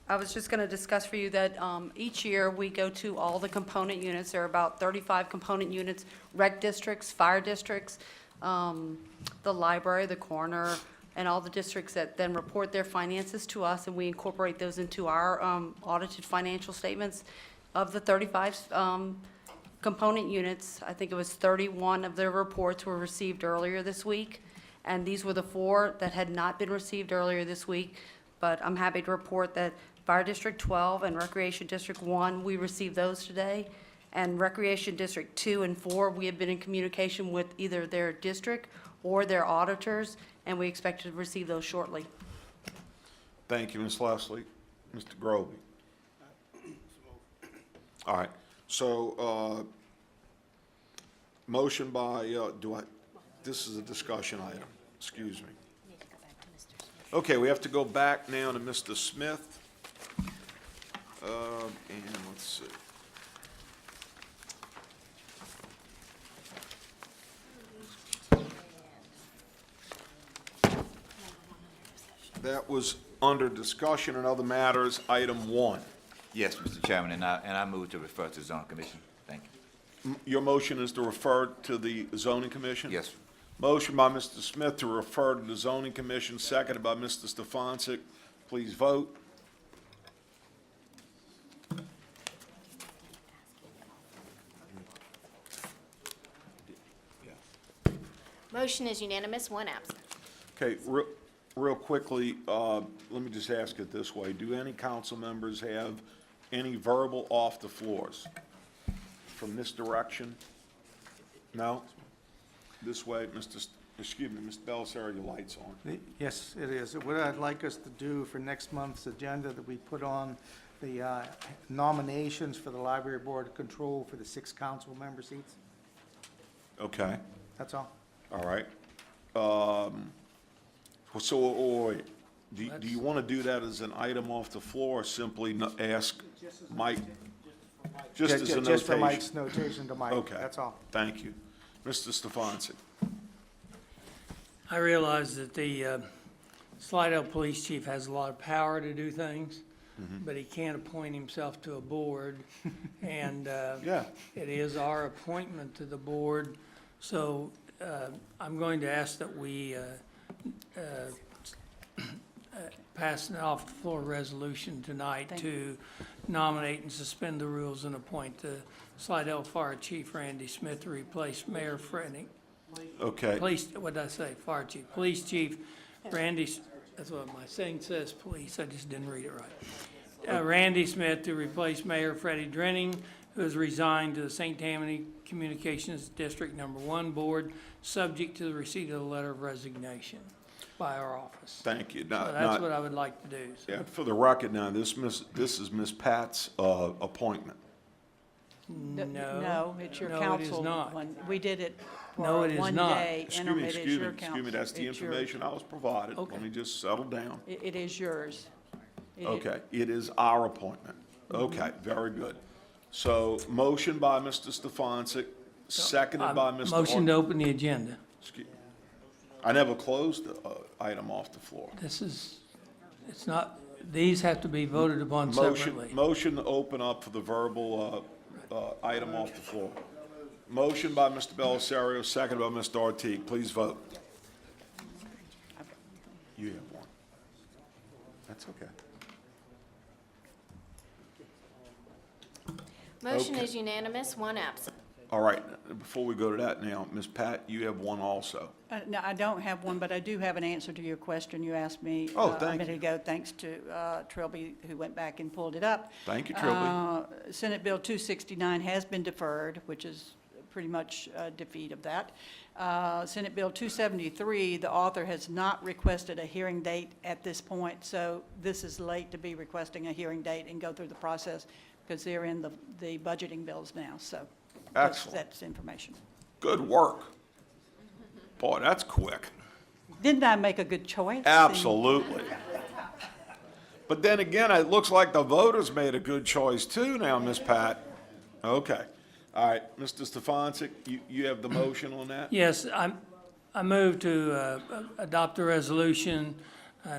I was just going to discuss for you that each year we go to all the component units. There are about 35 component units, rec districts, fire districts, the library, the coroner, and all the districts that then report their finances to us, and we incorporate those into our audited financial statements. Of the 35 component units, I think it was 31 of their reports were received earlier this week, and these were the 4 that had not been received earlier this week. But I'm happy to report that Fire District 12 and Recreation District 1, we received those today. And Recreation District 2 and 4, we have been in communication with either their district or their auditors, and we expect to receive those shortly. Thank you, Ms. Leslie. Mr. Groby. All right, so, motion by, this is a discussion item, excuse me. Okay, we have to go back now to Mr. Smith. And let's see. That was under discussion and other matters, item 1. Yes, Mr. Chairman, and I move to refer to zoning commission. Thank you. Your motion is to refer to the zoning commission? Yes, sir. Motion by Mr. Smith to refer to the zoning commission, seconded by Mr. Stefanczyk. Please vote. Motion is unanimous, one absent. Okay, real quickly, let me just ask it this way. Do any council members have any verbal off the floors from this direction? No? This way, Mr. Bellisario, your light's on. Yes, it is. What I'd like us to do for next month's agenda, that we put on the nominations for the Library Board of Control for the 6 council member seats. Okay, That's all. all right. Wait, do you want to do that as an item off the floor, or simply ask Mike? Just as a notation? Just for Mike's notation to Mike, Okay. that's all. Thank you. Mr. Stefanczyk. I realize that the Slidell Police Chief has a lot of power to do things, but he can't appoint himself to a board. And Yeah. it is our appointment to the board. So I'm going to ask that we pass an off-the-floor resolution tonight to nominate and suspend the rules and appoint the Slidell Fire Chief Randy Smith to replace Mayor Freddie. Okay. Police, what did I say? Fire Chief. Police Chief Randy, that's what my thing says, police, I just didn't read it right. Randy Smith to replace Mayor Freddie Drenning, who has resigned to the St. Tammany Communications District Number 1 Board, subject to the receipt of a letter of resignation by our office. Thank you. So that's what I would like to do. So Yeah, for the record now, this is Miss Pat's appointment. No, it's your No, it is council not. one. We did it No, for it is one not. day, interim, it is your council. Excuse me, that's the It's your- information I was provided. Okay. Let me just settle down. It is yours. It is- Okay, it is our appointment. Okay, very good. So, motion by Mr. Stefanczyk, seconded by Mr. Motion to open the agenda. I never closed the item off the floor. This is, it's not, these have to be voted upon separately. Motion to open up for the verbal item off the floor. Motion by Mr. Bellisario, seconded by Mr. Artigue. Please vote. You have one. That's okay. Motion Okay. is unanimous, one absent. All right, before we go to that now, Ms. Pat, you have one also. No, I don't have one, but I do have an answer to your question you asked me Oh, a thank minute ago, thanks to Trilby, who went back and pulled it up. Thank you, Trilby. Senate Bill 269 has been deferred, which is pretty much a defeat of that. Senate Bill 273, the author has not requested a hearing date at this point, so this is late to be requesting a hearing date and go through the process, because they're in the budgeting bills now, so. Excellent. That's information. Good work. Boy, that's quick. Didn't I make a good choice? Absolutely. But then again, it looks like the voters made a good choice too now, Ms. Pat. Okay. All right, Mr. Stefanczyk, you have the motion on that? Yes, I move to adopt a resolution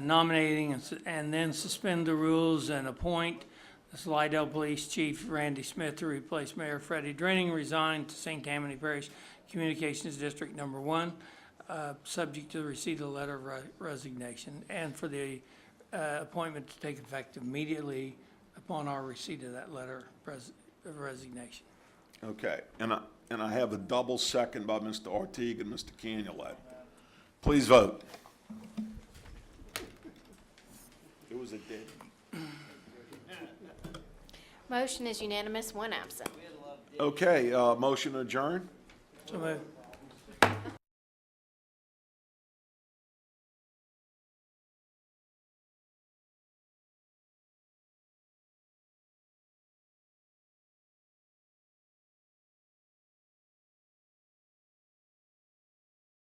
nominating and then suspend the rules and appoint the Slidell Police Chief Randy Smith to replace Mayor Freddie Drenning, resigned to St. Tammany Parish Communications District Number 1, subject to the receipt of a letter of resignation, and for the appointment to take effect immediately upon our receipt of that letter of resignation. Okay, and I have a double second by Mr. Artigue and Mr. Canulet. Please vote. It was a dead. Motion is unanimous, one absent. Okay, motion adjourned? So moved.